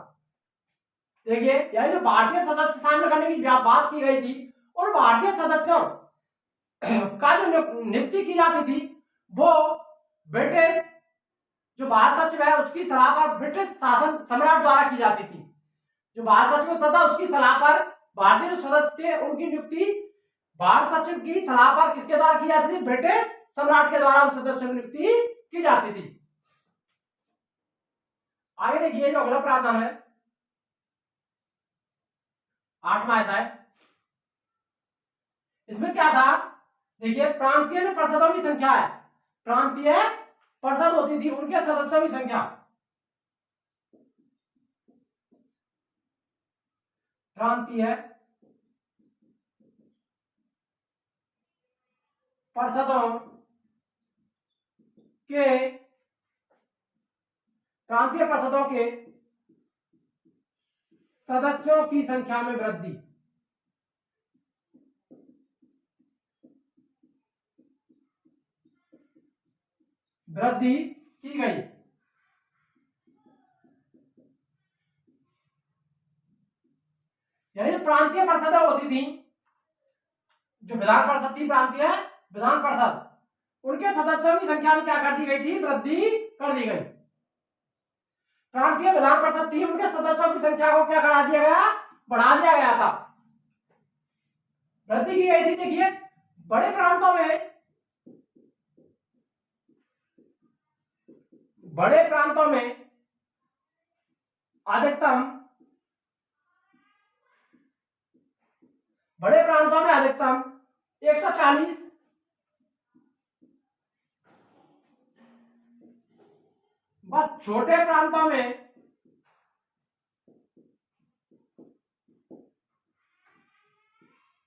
देखिए यानी जो भारतीय सदस्य शामिल करने की बात की गई थी, उन भारतीय सदस्यों का जो नियुक्ति की जाती थी वो ब्रिटिश जो भारत सचिव है उसकी सलाह पर ब्रिटिश शासन सम्राट द्वारा की जाती थी। जो भारत सचिव होता था उसकी सलाह पर भारतीय जो सदस्य थे उनकी नियुक्ति भारत सचिव की सलाह पर किसके द्वारा की जाती थी? ब्रिटिश सम्राट के द्वारा उन सदस्यों की नियुक्ति की जाती थी। आगे देखिए जो अगला प्रावधान है 8वां ऐसा है, इसमें क्या था? देखिए प्रांतीय जो परिषदों की संख्या है, प्रांतीय परिषद होती थी उनके सदस्यों की संख्या, प्रांतीय परिषदों के, प्रांतीय परिषदों के सदस्यों की संख्या में वृद्धि। वृद्धि की गई। यानी प्रांतीय परिषदें होती थी, जो विधान परिषद थी, प्रांतीय विधान परिषद, उनके सदस्यों की संख्या में क्या कर दी गई थी? वृद्धि कर दी गई। प्रांतीय विधान परिषद थी, उनके सदस्यों की संख्या को क्या करा दिया गया? बढ़ा दिया गया था, वृद्धि की गई थी। देखिए बड़े प्रांतों में, बड़े प्रांतों में अधिकतम, बड़े प्रांतों में अधिकतम 140, बस छोटे प्रांतों में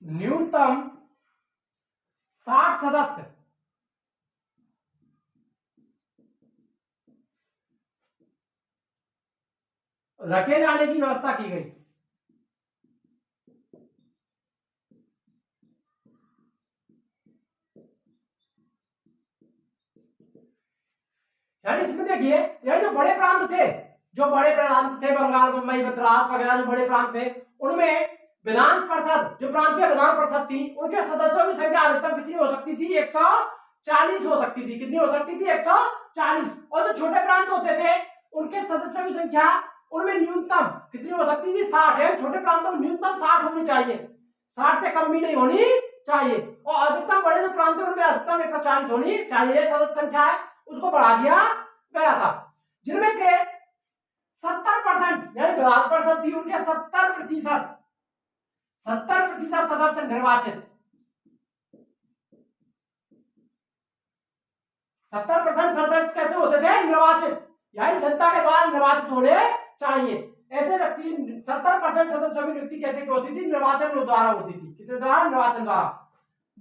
न्यूनतम 60 सदस्य रखे जाने की व्यवस्था की गई। यानी इसमें देखिए, यानी जो बड़े प्रांत थे, जो बड़े प्रांत थे, बंगाल, मुंबई, मद्रास वगैरह जो बड़े प्रांत थे, उनमें विधान परिषद, जो प्रांतीय विधान परिषद थी, उनके सदस्यों की संख्या अधिकतम कितनी हो सकती थी? 140 हो सकती थी। कितनी हो सकती थी? 140। और जो छोटे प्रांत होते थे, उनके सदस्यों की संख्या उनमें न्यूनतम कितनी हो सकती थी? 60 है। छोटे प्रांतों में न्यूनतम 60 होनी चाहिए, 60 से कम भी नहीं होनी चाहिए। और अधिकतम बड़े जो प्रांत है उनमें अधिकतम 140 होनी चाहिए सदस्य संख्या है, उसको बढ़ा दिया गया था। जिनमें थे 70%, यानी विधान परिषद थी, उनके 70% सदस्य निर्वाचित, 70% सदस्य कैसे होते थे? निर्वाचित, यानी जनता के द्वारा निर्वाचित होने चाहिए। ऐसे व्यक्ति 70% सदस्यों की नियुक्ति कैसे होती थी? निर्वाचन द्वारा होती थी। किसके द्वारा? निर्वाचन द्वारा।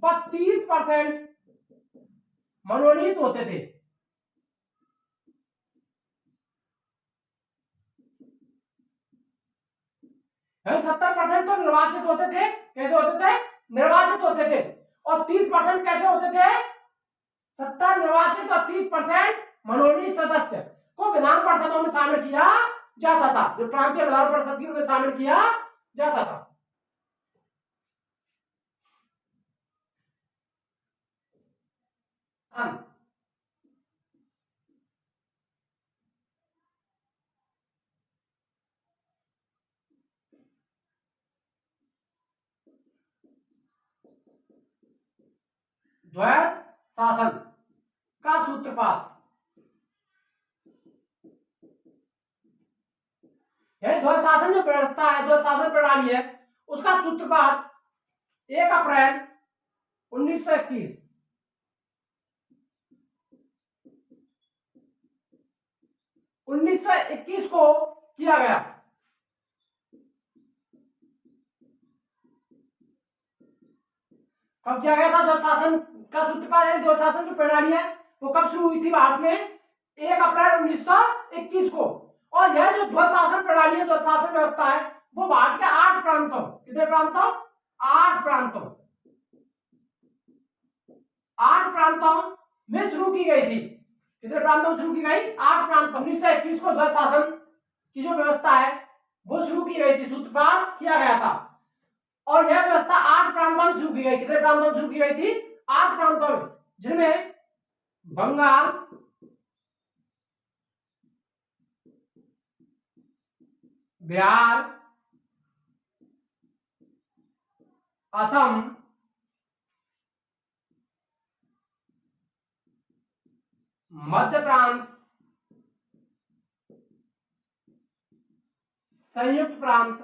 32% मनोनीत होते थे। 70% तो निर्वाचित होते थे। कैसे होते थे? निर्वाचित होते थे। और 30% कैसे होते थे? 70 निर्वाचित और 30% मनोनीत सदस्य को विधान परिषदों में शामिल किया जाता था। जो प्रांतीय विधान परिषद की उनमें शामिल किया जाता था। द्वैध शासन का सूत्रपात, द्वैध शासन जो व्यवस्था है, द्वैध शासन प्रणाली है, उसका सूत्रपात 1 अप्रैल 1921 1921 को किया गया। कब किया गया था? द्वैध शासन का सूत्रपात है, द्वैध शासन जो प्रणाली है वो कब शुरू हुई थी भारत में? 1 अप्रैल 1921 को। और यह जो द्वैध शासन प्रणाली है, द्वैध शासन व्यवस्था है, वो भारत के 8 प्रांतों, कितने प्रांतों? 8 प्रांतों, 8 प्रांतों में शुरू की गई थी। कितने प्रांतों में शुरू की गई? 8 प्रांतों। 1921 को द्वैध शासन की जो व्यवस्था है वो शुरू की गई थी, सूत्रपात किया गया था। और यह व्यवस्था 8 प्रांतों में शुरू की गई। कितने प्रांतों में शुरू की गई थी? 8 प्रांतों में, जिनमें बंगाल, बिहार, असम, मध्य प्रांत, संयुक्त प्रांत,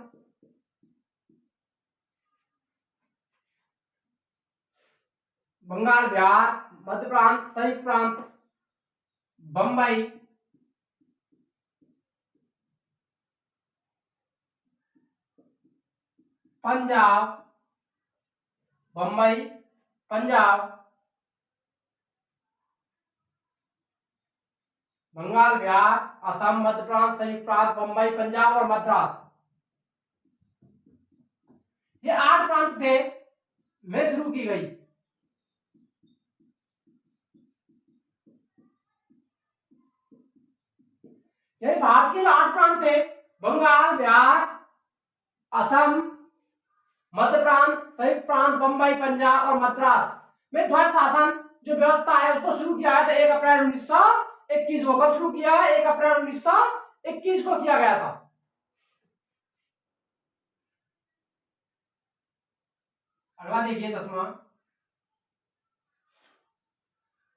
बंगाल, बिहार, मध्य प्रांत, संयुक्त प्रांत, बंबई, पंजाब, बंबई, पंजाब, बंगाल, बिहार, असम, मध्य प्रांत, संयुक्त प्रांत, बंबई, पंजाब और मद्रास। ये 8 प्रांत थे में शुरू की गई। यही भारत के जो 8 प्रांत थे, बंगाल, बिहार, असम, मध्य प्रांत, संयुक्त प्रांत, बंबई, पंजाब और मद्रास में ध्वज शासन जो व्यवस्था है उसको शुरू किया गया था 1 अप्रैल 1921 को। कब शुरू किया? 1 अप्रैल 1921 को किया गया था। अगला देखिए 10वां।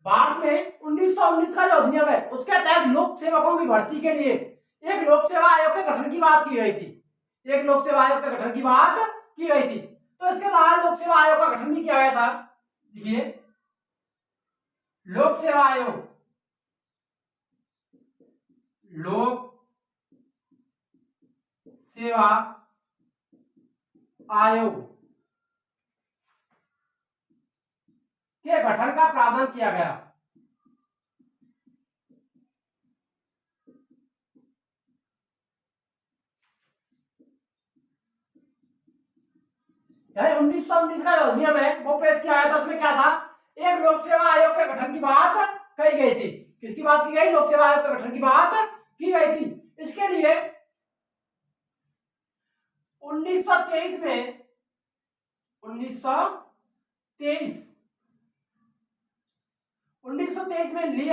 भारत में 1919 का जो अधिनियम है उसके तहत लोक सेवकों की भर्ती के लिए एक लोक सेवा आयोग के गठन की बात की गई थी। एक लोक सेवा आयोग के गठन की बात की गई थी। तो इसके द्वारा लोक सेवा आयोग का गठन भी किया गया था। देखिए, लोक सेवा आयोग, लोक सेवा आयोग के गठन का प्रावधान किया गया। यानी 1919 का जो अधिनियम है वो पेश किया गया था। उसमें क्या था? एक लोक सेवा आयोग के गठन की बात कही गई थी। किसकी बात की गई? लोक सेवा आयोग के गठन की बात की गई थी। इसके लिए 1923 में 1923 में ली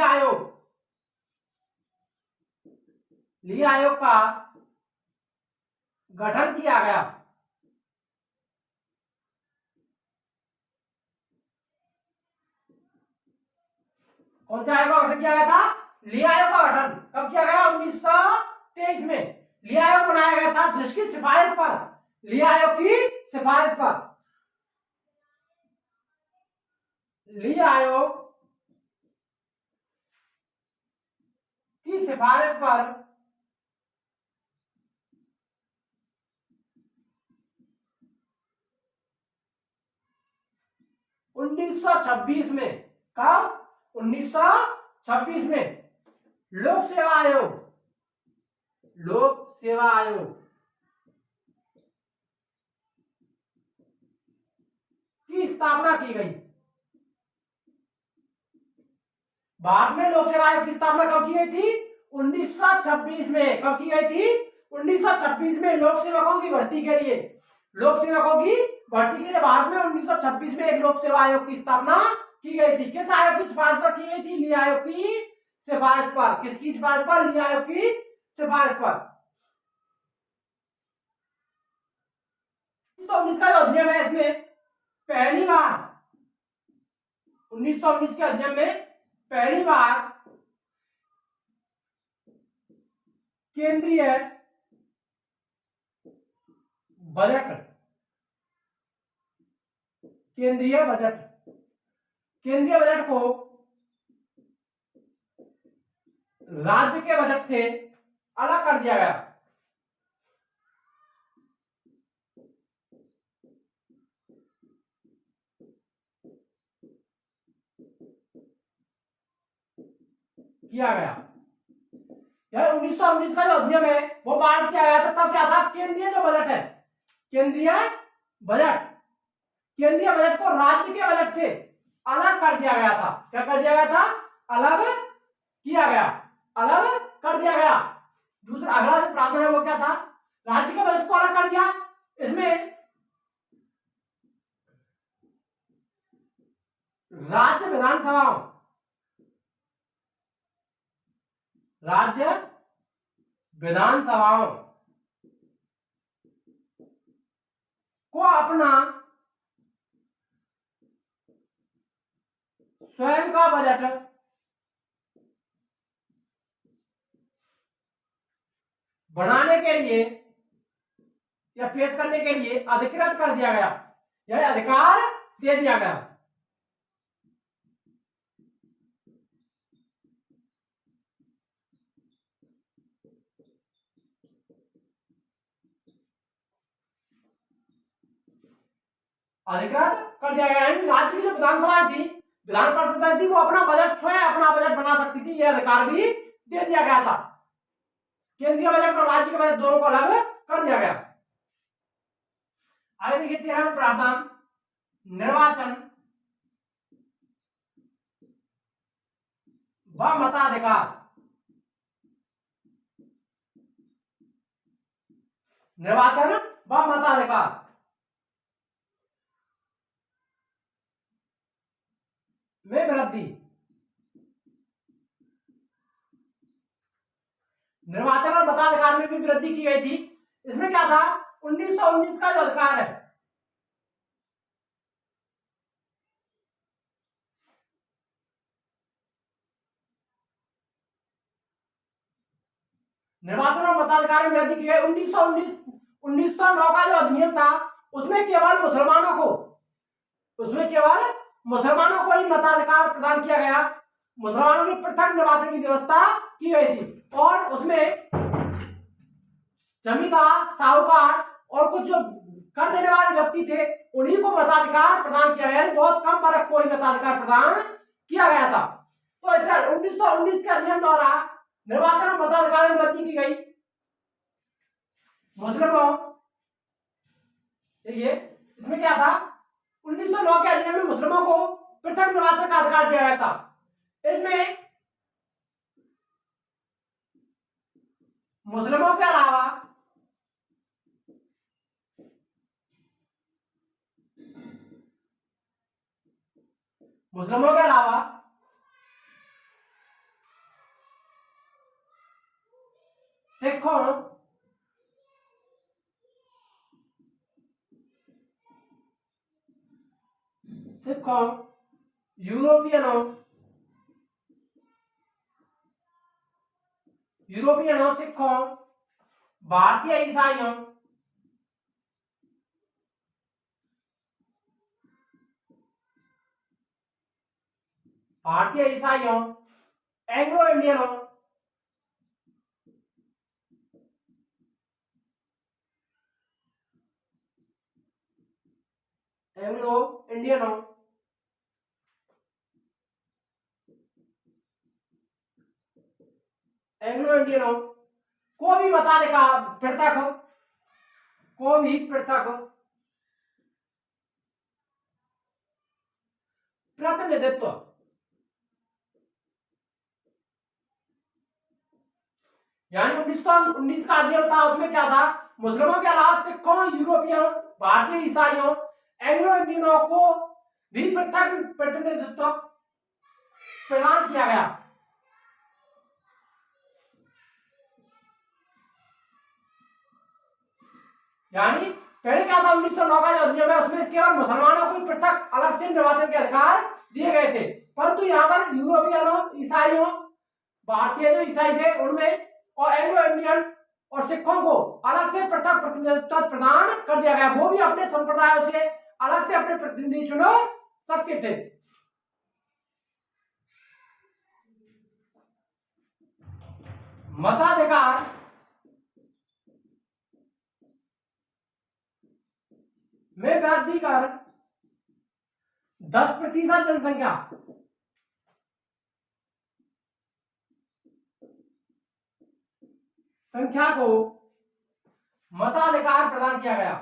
आयोग का गठन किया गया। कौन से आयोग का गठन किया गया था? ली आयोग का गठन कब किया गया? 1923 में। ली आयोग बनाया गया था जिसकी सिफारिश पर, ली आयोग की सिफारिश पर, ली आयोग की सिफारिश पर 1926 में, कब? 1926 में लोक सेवा आयोग की स्थापना की गई। भारत में लोक सेवा आयोग की स्थापना कब की गई थी? 1926 में। कब की गई थी? 1926 में। लोक सेवकों की भर्ती के लिए भारत में 1926 में एक लोक सेवा आयोग की स्थापना की गई थी। किस आयोग की सिफारिश पर की गई थी? ली आयोग की सिफारिश पर। किसकी सिफारिश पर? ली आयोग की सिफारिश पर। 1919 का जो अधिनियम है इसमें पहली बार, 1919 के अधिनियम में पहली बार केंद्रीय बजट को राज्य के बजट से अलग कर दिया गया। किया गया। यार 1919 का जो अधिनियम है वो पास किया गया था। तब क्या था? केंद्रीय जो बजट है, केंद्रीय बजट को राज्य के बजट से अलग कर दिया गया था। क्या कर दिया गया था? अलग कर दिया गया। दूसरा अगला जो प्रावधान है वो क्या था? राज्य के बजट को अलग कर दिया। इसमें राज्य विधानसभाओं को अपना स्वयं का बजट बनाने के लिए या पेश करने के लिए अधिकृत कर दिया गया। यह अधिकार दे दिया गया। अधिकृत कर दिया गया। राज्य की जो विधानसभा थी, विधान परिषद थी, वो अपना बजट स्वयं अपना बजट बना सकती थी। यह अधिकार भी दे दिया गया था। केंद्रीय बजट और राज्य के बजट दोनों को अलग कर दिया गया। आगे देखिए 13वां प्रावधान, निर्वाचन व मताधिकार। निर्वाचन व मताधिकार में वृद्धि। निर्वाचन और मताधिकार में भी वृद्धि की गई थी। इसमें क्या था, 1919 का जो अधिकार है, निर्वाचन और मताधिकार में वृद्धि की गई। 1909 का जो अधिनियम था उसमें केवल मुसलमानों को ही मताधिकार प्रदान किया गया। मुसलमानों की पृथक निर्वाचन की व्यवस्था की गई थी और उसमें जमींदार, साहूकार और कुछ जो कर देने वाले व्यक्ति थे उन्हीं को मताधिकार प्रदान किया गया। बहुत कम वर्ग को ही मताधिकार प्रदान किया गया था। तो इस 1919 के अधिनियम द्वारा निर्वाचन और मताधिकार में वृद्धि की गई। मुस्लिमों, देखिए इसमें क्या था, 1909 के अधिनियम में मुस्लिमों को पृथक निर्वाचन का अधिकार दिया गया था। इसमें मुस्लिमों के अलावा सिखों, यूरोपियनों, सिखों, भारतीय ईसाइयों, एंग्लो इंडियनों, एंग्लो इंडियनों को भी मताधिकार पृथक प्रतिनिधित्व, यानी 1919 का अधिनियम था उसमें क्या था, मुस्लिमों के अलावा सिखों, यूरोपियनों, भारतीय ईसाइयों, एंग्लो इंडियनों को भी पृथक प्रतिनिधित्व प्रदान किया गया। यानी पहले क्या था, 1909 का जो अधिनियम है उसमें केवल मुसलमानों को पृथक अलग से निर्वाचन के अधिकार दिए गए थे, परंतु यहाँ पर यूरोपियनों, ईसाइयों, भारतीय जो ईसाई थे उनमें और एंग्लो इंडियन और सिखों को अलग से पृथक प्रतिनिधित्व प्रदान कर दिया गया। वो भी अपने संप्रदायों से अलग से अपने प्रतिनिधि चुन सकते थे। मताधिकार में वृद्धि कर 10% संख्या को मताधिकार प्रदान किया गया।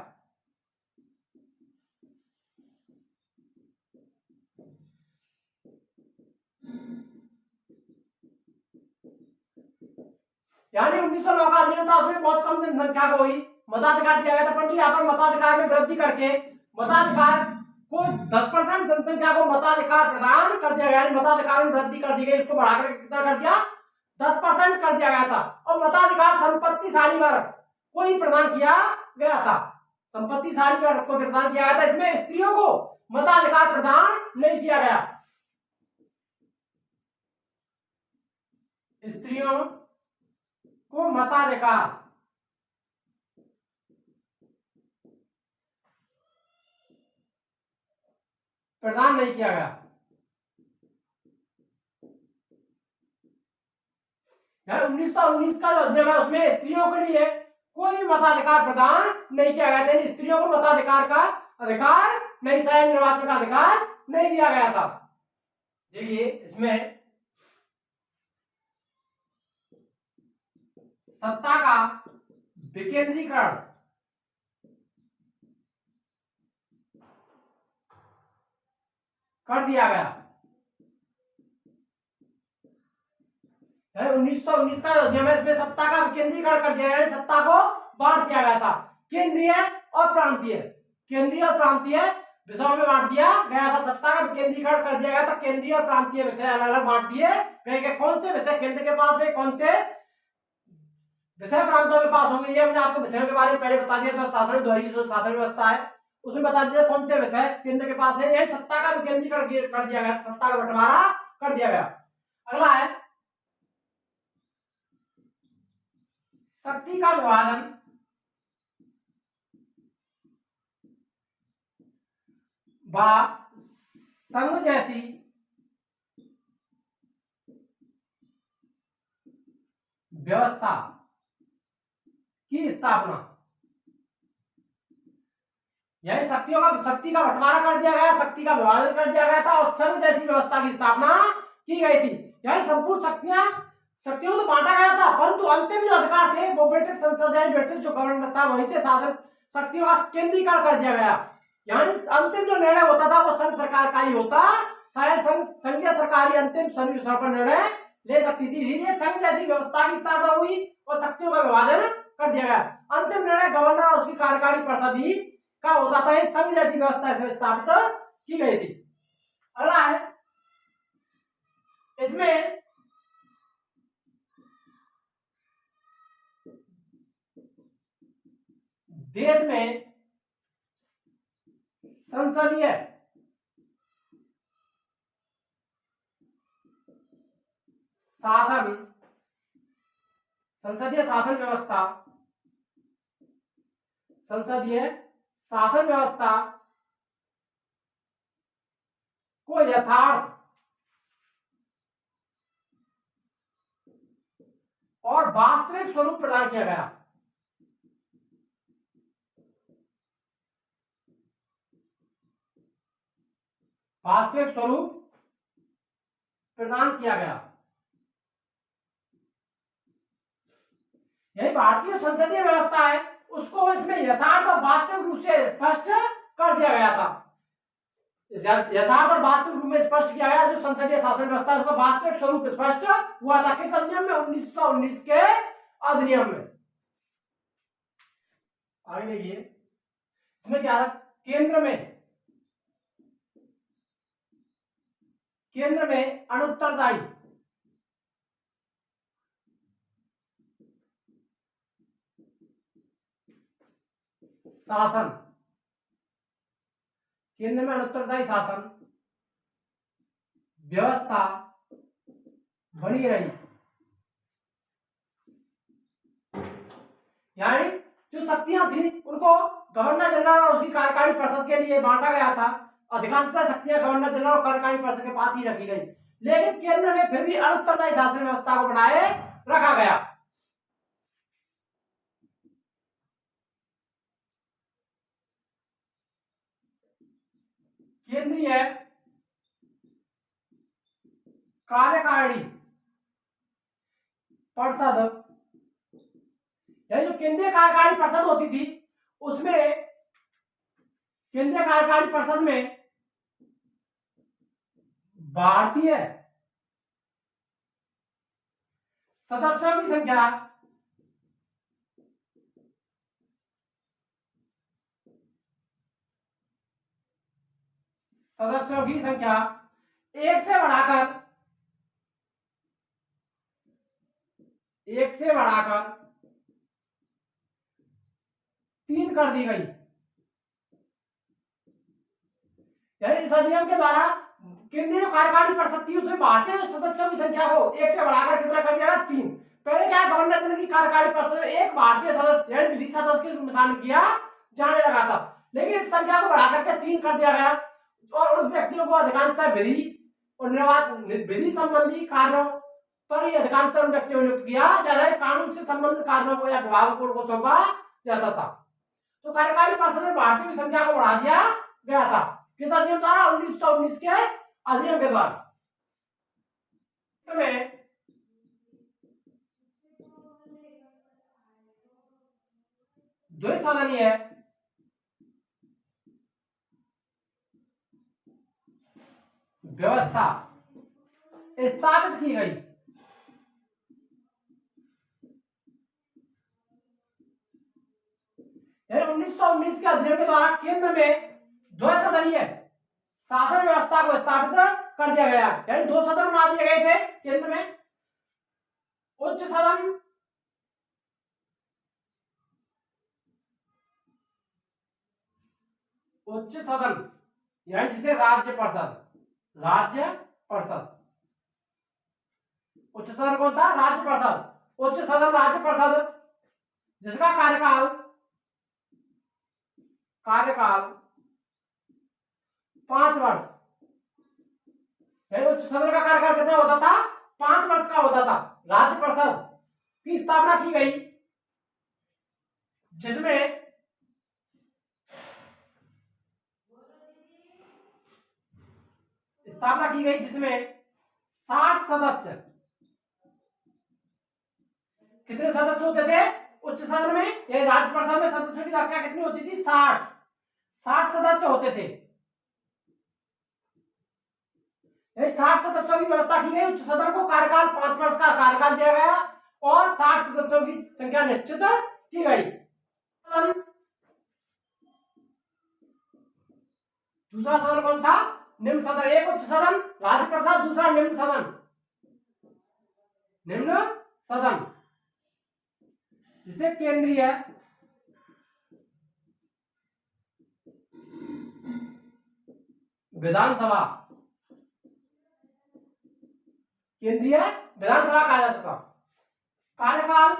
यानी 1909 का अधिनियम था उसमें बहुत कम जनसंख्या को ही मताधिकार दिया गया था, परंतु यहाँ पर मताधिकार में वृद्धि करके मताधिकार को 10% जनसंख्या को मताधिकार प्रदान कर दिया गया। मताधिकार में वृद्धि कर दी गई, उसको बढ़ाकर कितना कर दिया, 10% कर दिया गया था। और मताधिकार संपत्तिशाली वर्ग को ही प्रदान किया गया था, संपत्तिशाली वर्ग को प्रदान किया गया था। इसमें स्त्रियों को मताधिकार प्रदान नहीं किया गया। स्त्रियों को मताधिकार प्रदान नहीं किया गया। 1919 का जो अधिनियम है उसमें स्त्रियों के लिए कोई मताधिकार प्रदान नहीं किया गया था, स्त्रियों को मताधिकार का अधिकार नहीं था, निर्वाचन का अधिकार नहीं दिया गया था। देखिए इसमें सत्ता का विकेंद्रीकरण कर दिया गया। 1919 का अधिनियम है, इसमें सत्ता का विकेंद्रीकरण कर दिया गया, सत्ता को बांट दिया गया था केंद्रीय और प्रांतीय, केंद्रीय और प्रांतीय विषयों में बांट दिया गया था। सत्ता का विकेंद्रीकरण कर दिया गया था, केंद्रीय और प्रांतीय विषय अलग अलग बांट दिए गए कि कौन से विषय केंद्र के पास है, कौन से विषय प्रांतों के पास होंगे। ये मैंने आपको विषयों के बारे में पहले बता दिया था, शासन द्वारी जो शासन व्यवस्था है उसमें बता दिया कौन से विषय केंद्र के पास है। यही सत्ता का विकेंद्रीकरण कर दिया गया, सत्ता का बंटवारा कर दिया गया। अगला है शक्ति का विभाजन व संघ जैसी व्यवस्था की स्थापना। यानी शक्ति का बंटवारा कर दिया गया, शक्ति का विभाजन कर दिया गया था और संघ जैसी व्यवस्था की स्थापना की गई थी। यानी संपूर्ण शक्तियों को तो बांटा गया था, परंतु अंतिम जो अधिकार थे वो ब्रिटिश संसद या ब्रिटिश जो गवर्नर था वहीं से शासन शक्तियों का केंद्रीकरण कर दिया गया। यानी अंतिम जो निर्णय होता था वो संघ सरकार का ही होता था। संघीय सरकार ही अंतिम सभी विषयों पर निर्णय ले सकती थी, इसीलिए संघ जैसी व्यवस्था की स्थापना हुई और शक्तियों का विभाजन कर दिया गया। अंतिम निर्णय गवर्नर और उसकी कार्यकारी परिषद ही का होता था। इस संघ जैसी व्यवस्था इसमें स्थापित की गई थी। अगला है इसमें देश में संसदीय शासन व्यवस्था को यथार्थ और वास्तविक स्वरूप प्रदान किया गया। वास्तविक स्वरूप प्रदान किया गया। यही भारतीय संसदीय व्यवस्था है उसको इसमें यथार्थ और वास्तविक रूप से स्पष्ट कर दिया गया था। यथार्थ और वास्तविक रूप में स्पष्ट किया गया। जो संसदीय शासन व्यवस्था है उसका वास्तविक स्वरूप स्पष्ट हुआ था किस अधिनियम में? 1919 के अधिनियम में। आगे देखिए इसमें क्या था, केंद्र में अनुत्तरदायी शासन, केंद्र में अनुत्तरदायी शासन व्यवस्था बनी रही। यानी जो शक्तियां थी उनको गवर्नर जनरल और उसकी कार्यकारी परिषद के लिए बांटा गया था। अधिकांशतः शक्तियां गवर्नर जनरल और कार्यकारी परिषद के पास ही रखी गई, लेकिन केंद्र में फिर भी अनुत्तरदायी शासन व्यवस्था को बनाए रखा गया। केंद्रीय कार्यकारिणी परिषद, यह जो केंद्रीय कार्यकारी परिषद होती थी उसमें केंद्रीय कार्यकारी परिषद में भारतीय सदस्यों की संख्या एक से बढ़ाकर 3 कर दी गई। यानी इस अधिनियम के द्वारा केंद्रीय कार्यकारी परिषद थी उसमें भारतीय सदस्यों की संख्या को 1 से बढ़ाकर कितना कर दिया गया? 3। पहले क्या गवर्नर जनरल की कार्यकारी परिषद में एक भारतीय सदस्य यानी विधि सदस्य के रूप में शामिल किया जाने लगा था, लेकिन इस संख्या को बढ़ाकर के 3 कर दिया गया और उन व्यक्तियों को अधिकांशतः विधि संबंधी कार्यों पर ही अधिकांशतः उन व्यक्तियों को नियुक्त किया जाता है। कानून से संबंधित कार्यों को या विभागों को सौंपा जाता था। तो कार्यकारी परिषद में भारतीयों की संख्या को बढ़ा दिया गया था किस अधिनियम द्वारा? 1919 के अधिनियम के द्वारा। व्यवस्था स्थापित की गई। यानी 1919 के अधिनियम के द्वारा केंद्र में द्विसदनीय शासन व्यवस्था को स्थापित कर दिया गया। यानी दो सदन बना दिए गए थे केंद्र में, उच्च सदन यानी जिसे राज्य परिषद, उच्च सदन कौन था? राज्य परिषद। उच्च सदन राज्य परिषद जिसका कार्यकाल 5 वर्ष। उच्च सदन का कार्यकाल कितना होता था? 5 वर्ष का होता था। राज्य परिषद की स्थापना की गई जिसमें जिसमें 60 सदस्य। कितने सदस्य होते थे उच्च सदन में? ये राज्य परिषद में सदस्यों की संख्या कितनी होती थी? 60 सदस्य होते थे। 60 सदस्यों की व्यवस्था की गई। उच्च सदन को कार्यकाल 5 वर्ष का कार्यकाल दिया गया और 60 सदस्यों की संख्या निश्चित की गई। दूसरा सदन कौन था? निम्न सदन। एक उच्च सदन राज्य परिषद, दूसरा निम्न सदन जिसे केंद्रीय विधानसभा कहा जाता था। कार्यकाल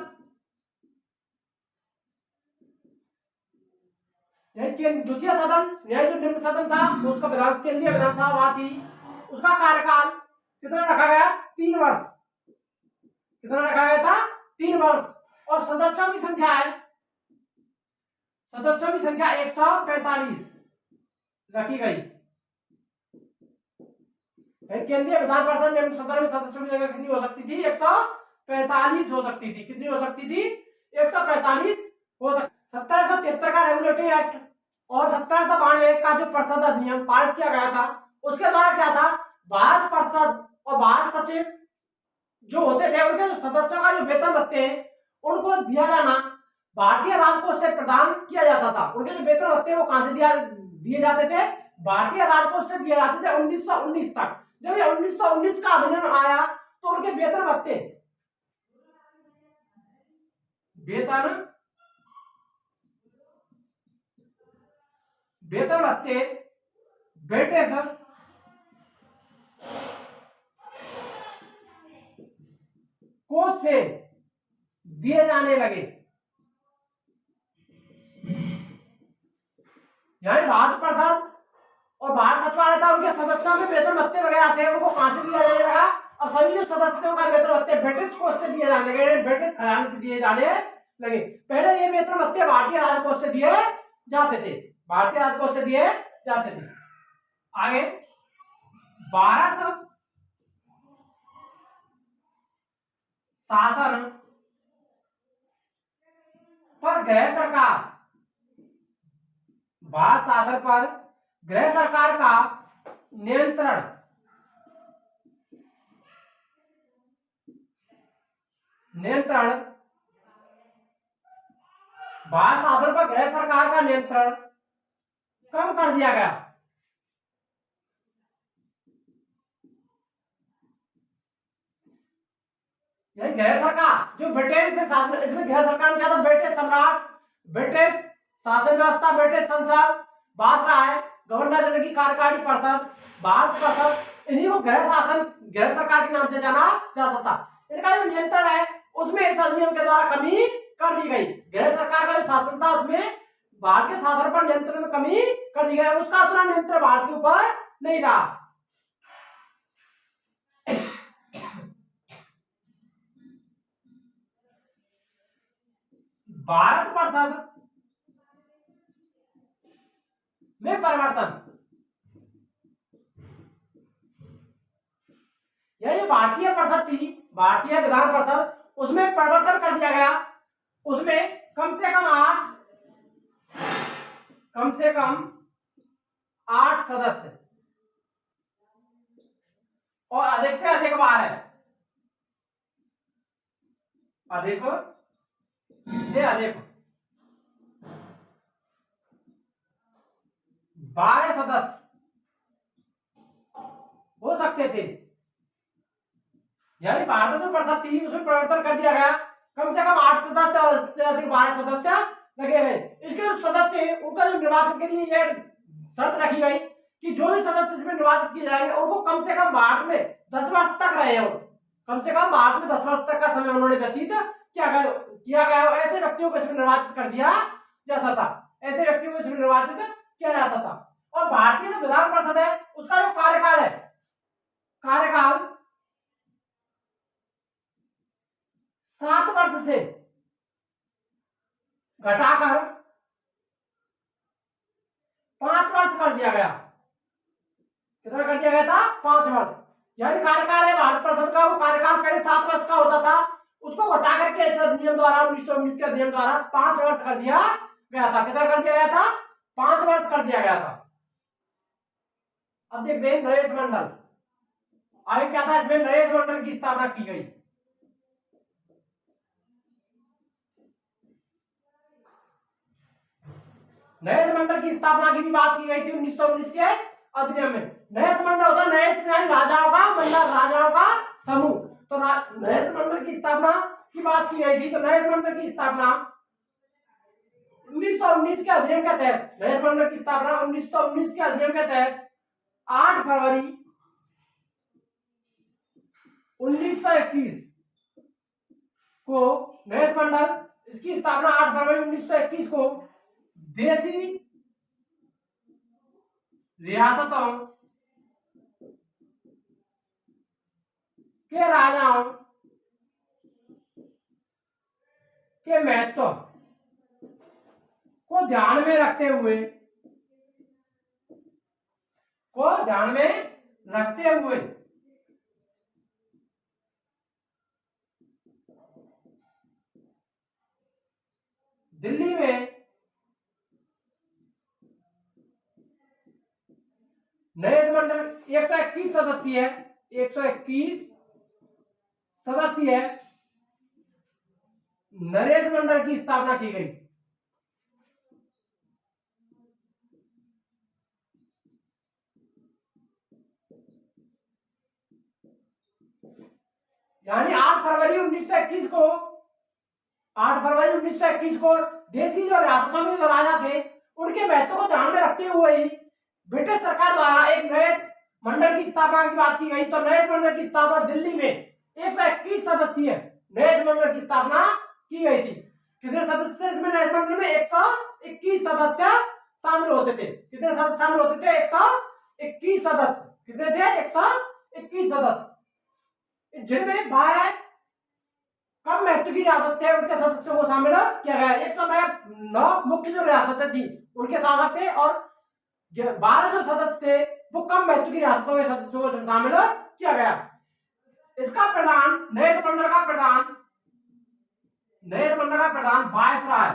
द्वितीय सदन यानी जो निम्न सदन था उसका केंद्रीय विधानसभा थी, उसका कार्यकाल कितना रखा गया? 3 वर्ष। कितना रखा गया था? 3 वर्ष। और सदस्यों की संख्या 145 रखी गई। केंद्रीय विधान परिषद निम्न सदन में सदस्यों की जगह कितनी हो सकती थी? 145 हो सकती थी। कितनी हो सकती थी? 145 हो सकती। 1773 का रेगुलेटरी एक्ट और 1792 का जो परिषद अधिनियम पारित किया गया था उसके द्वारा क्या था? भारत परिषद और भारत सचिव जो होते थे उनके जो सदस्यों का जो वेतन भत्ते हैं उनको दिया जाना भारतीय राजकोष से प्रदान किया जाता था। उनके जो वेतन भत्ते वो कहां से दिए जाते थे? भारतीय राजकोष से दिए जाते थे 1919 तक। जब ये 1919 का अधिनियम आया तो उनके वेतन भत्ते ब्रिटिश कोष से दिए जाने लगे। यानी भारत परिषद और भारत सचिवालय था, उनके सदस्यों के वेतन भत्ते वगैरह थे उनको कहां से दिया जाने लगा? अब सभी जो सदस्यों का वेतन भत्ते ब्रिटिश कोष से दिए जाने लगे, ब्रिटिश खजाने से दिए जाने लगे। पहले ये वेतन भत्ते भारतीय राजकोष से दिए जाते थे। आगे भारत शासन पर गृह सरकार का नियंत्रण भारत शासन पर गृह सरकार का नियंत्रण कम कर दिया गया। यही गृह सरकार जो ब्रिटेन से शासन, इसमें गृह सरकार में क्या था? ब्रिटिश सम्राट, ब्रिटिश शासन व्यवस्था, ब्रिटिश संसद, वायसराय, गवर्नर जनरल की कार्यकारी परिषद, भारत परिषद, इन्हीं को गृह सरकार के नाम से जाना जाता था। इनका जो नियंत्रण है उसमें इस अधिनियम के द्वारा कमी कर दी गई। गृह सरकार का जो शासन था उसमें भारत के शासन पर नियंत्रण में कमी कर दी गई। उसका उतना नियंत्रण भारत के ऊपर नहीं रहा। भारत परिषद में परिवर्तन, यह भारतीय परिषद थी, भारतीय विधान परिषद, उसमें परिवर्तन कर दिया गया। उसमें कम से कम 8 सदस्य और अधिक से अधिक बार है, अधिक से अधिक 12 सदस्य हो सकते थे। यानी भारत जो परिषद थी उसमें परिवर्तन कर दिया गया, कम से कम 8 सदस्य से अधिक 12 सदस्य रखे गए। इसके जो सदस्य उनका जो निर्वाचन के लिए यह शर्त रखी गई कि जो भी सदस्य इसमें निर्वाचित किए जाएंगे उनको कम से कम भारत में 10 वर्ष तक रहे हो, कम से कम भारत में 10 वर्ष तक का समय उन्होंने व्यतीत किया गया हो। ऐसे व्यक्तियों को इसमें निर्वाचित कर दिया जाता था, ऐसे व्यक्तियों को इसमें निर्वाचित किया जाता था। और भारतीय जो विधान परिषद है उसका जो कार्यकाल है, कार्यकाल 7 वर्ष से घटाकर 5 वर्ष कर दिया गया। कितना कर दिया गया था? 5 वर्ष। यानी कार्यकाल है भारत परिषद का, वो कार्यकाल पहले 7 वर्ष का होता था, उसको घटा करके इस अधिनियम द्वारा 1919 के अधिनियम द्वारा 5 वर्ष कर दिया गया था। कितना कर दिया गया था? 5 वर्ष कर दिया गया था। अब देखते हैं नरेश मंडल। आगे क्या था? इसमें नरेश मंडल की स्थापना की गई। नरेश मंडल की स्थापना की भी बात की गई थी 1919 के अधिनियम में। नरेश मंडल होता है नरेश यानी राजाओं का मंडल, राजाओं का समूह। तो नरेश मंडल की स्थापना की बात की गई थी। तो नरेश मंडल की स्थापना 1919 के अधिनियम के तहत, नरेश मंडल की स्थापना 1919 के अधिनियम के तहत 8 फरवरी 1921 को नरेश मंडल, इसकी स्थापना 8 फरवरी 1921 को देशी रियासतों के राजाओं के महत्व को ध्यान में रखते हुए दिल्ली में नरेश मंडल 121 सदस्य है, 121 सदस्य है, नरेश मंडल की स्थापना की गई। यानी 8 फरवरी 1921 को, 8 फरवरी 1921 को देशी जो रियासतों में जो राजा थे उनके महत्व को ध्यान में रखते हुए ही ब्रिटिश सरकार द्वारा एक नरेश मंडल की स्थापना की बात की गई। तो नरेश मंडल की स्थापना दिल्ली में 121 सदस्यीय नरेश मंडल की स्थापना की गई थी। कितने सदस्य इसमें नरेश मंडल में? 121 सदस्य शामिल होते थे। कितने सदस्य शामिल होते थे? 121 सदस्य। कितने थे? 121 सदस्य, जिनमें 12 कम महत्व की रियासत थे उनके सदस्यों को शामिल किया गया। 109 मुख्य जो रियासतें थी उनके शासक थे और 12 जो सदस्य थे वो कम महत्व की रियासतों के सदस्यों को शामिल किया गया। इसका प्रधान, नरेश मंडल का प्रधान वायसराय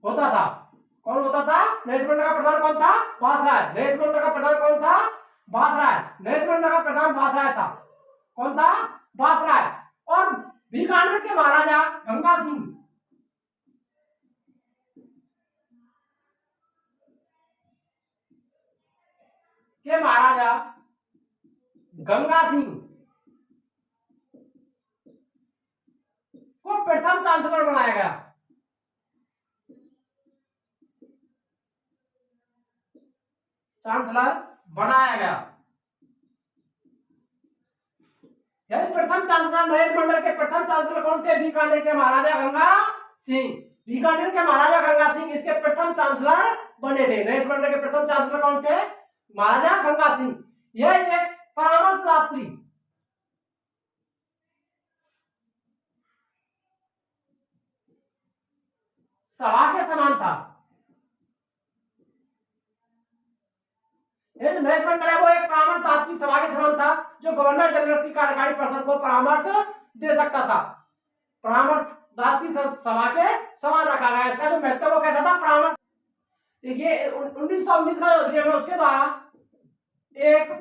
होता था। कौन होता था? नरेश मंडल का प्रधान कौन था? वायसराय। नरेश मंडल का प्रधान कौन था? वायसराय। नरेश मंडल का प्रधान वायसराय था। कौन था? वायसराय। और बीकानेर के महाराजा गंगा सिंह को प्रथम चांसलर बनाया गया। यानी प्रथम चांसलर, नरेश मंडल के प्रथम चांसलर कौन थे? बीकानेर के महाराजा गंगा सिंह। बीकानेर के महाराजा गंगा सिंह इसके प्रथम चांसलर बने थे। नरेश मंडल के प्रथम चांसलर कौन थे? महाराजा गंगा सिंह। यह एक परामर्शदात्री सभा के समान था। नरेश मंडल है वो एक परामर्शदात्री सभा के समान था जो गवर्नर जनरल की कार्यकारी परिषद को परामर्श दे सकता था। परामर्शदात्री सभा के समान रखा गया। इसका जो महत्व वो कैसा था? परामर्श। देखिए 1919 का जो अधिनियम है उसके द्वारा एक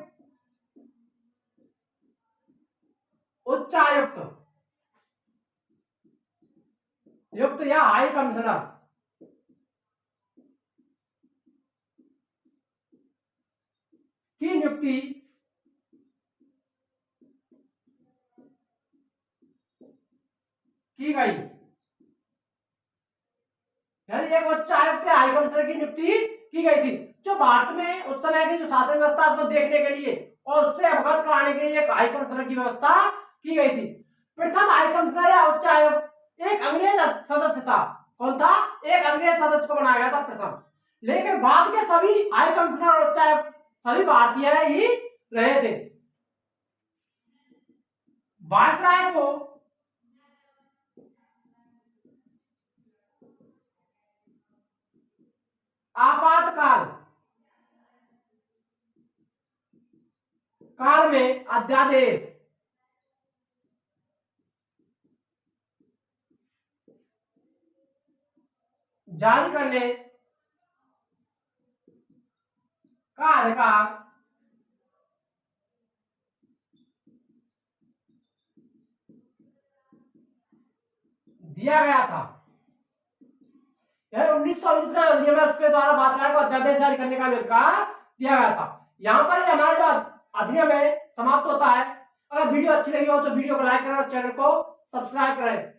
उच्चायुक्त युक्त या हाई कमिश्नर की नियुक्ति की गई। यानी एक उच्चायुक्त या हाई कमिश्नर की नियुक्ति की गई थी, जो भारत में उस समय की जो शासन व्यवस्था उसको देखने के लिए और उससे अवगत कराने के लिए एक हाई कमिश्नर की व्यवस्था की गई थी। प्रथम हाई कमिश्नर या उच्चायुक्त एक अंग्रेज सदस्य था। कौन था? एक अंग्रेज सदस्य को बनाया गया था प्रथम, लेकिन बाद के सभी हाई कमिश्नर और उच्चायुक्त सभी भारतीय ही रहे थे। वायसराय को आपातकाल काल में अध्यादेश जारी करने का अधिकार दिया गया था। यह 1919 का अधिनियम है, उसके द्वारा वायसराय को अध्यादेश जारी करने का अधिकार दिया गया था। यहाँ पर हमारा जो अधिनियम है समाप्त होता है। अगर वीडियो अच्छी लगी हो तो वीडियो को लाइक करें और चैनल को सब्सक्राइब करें।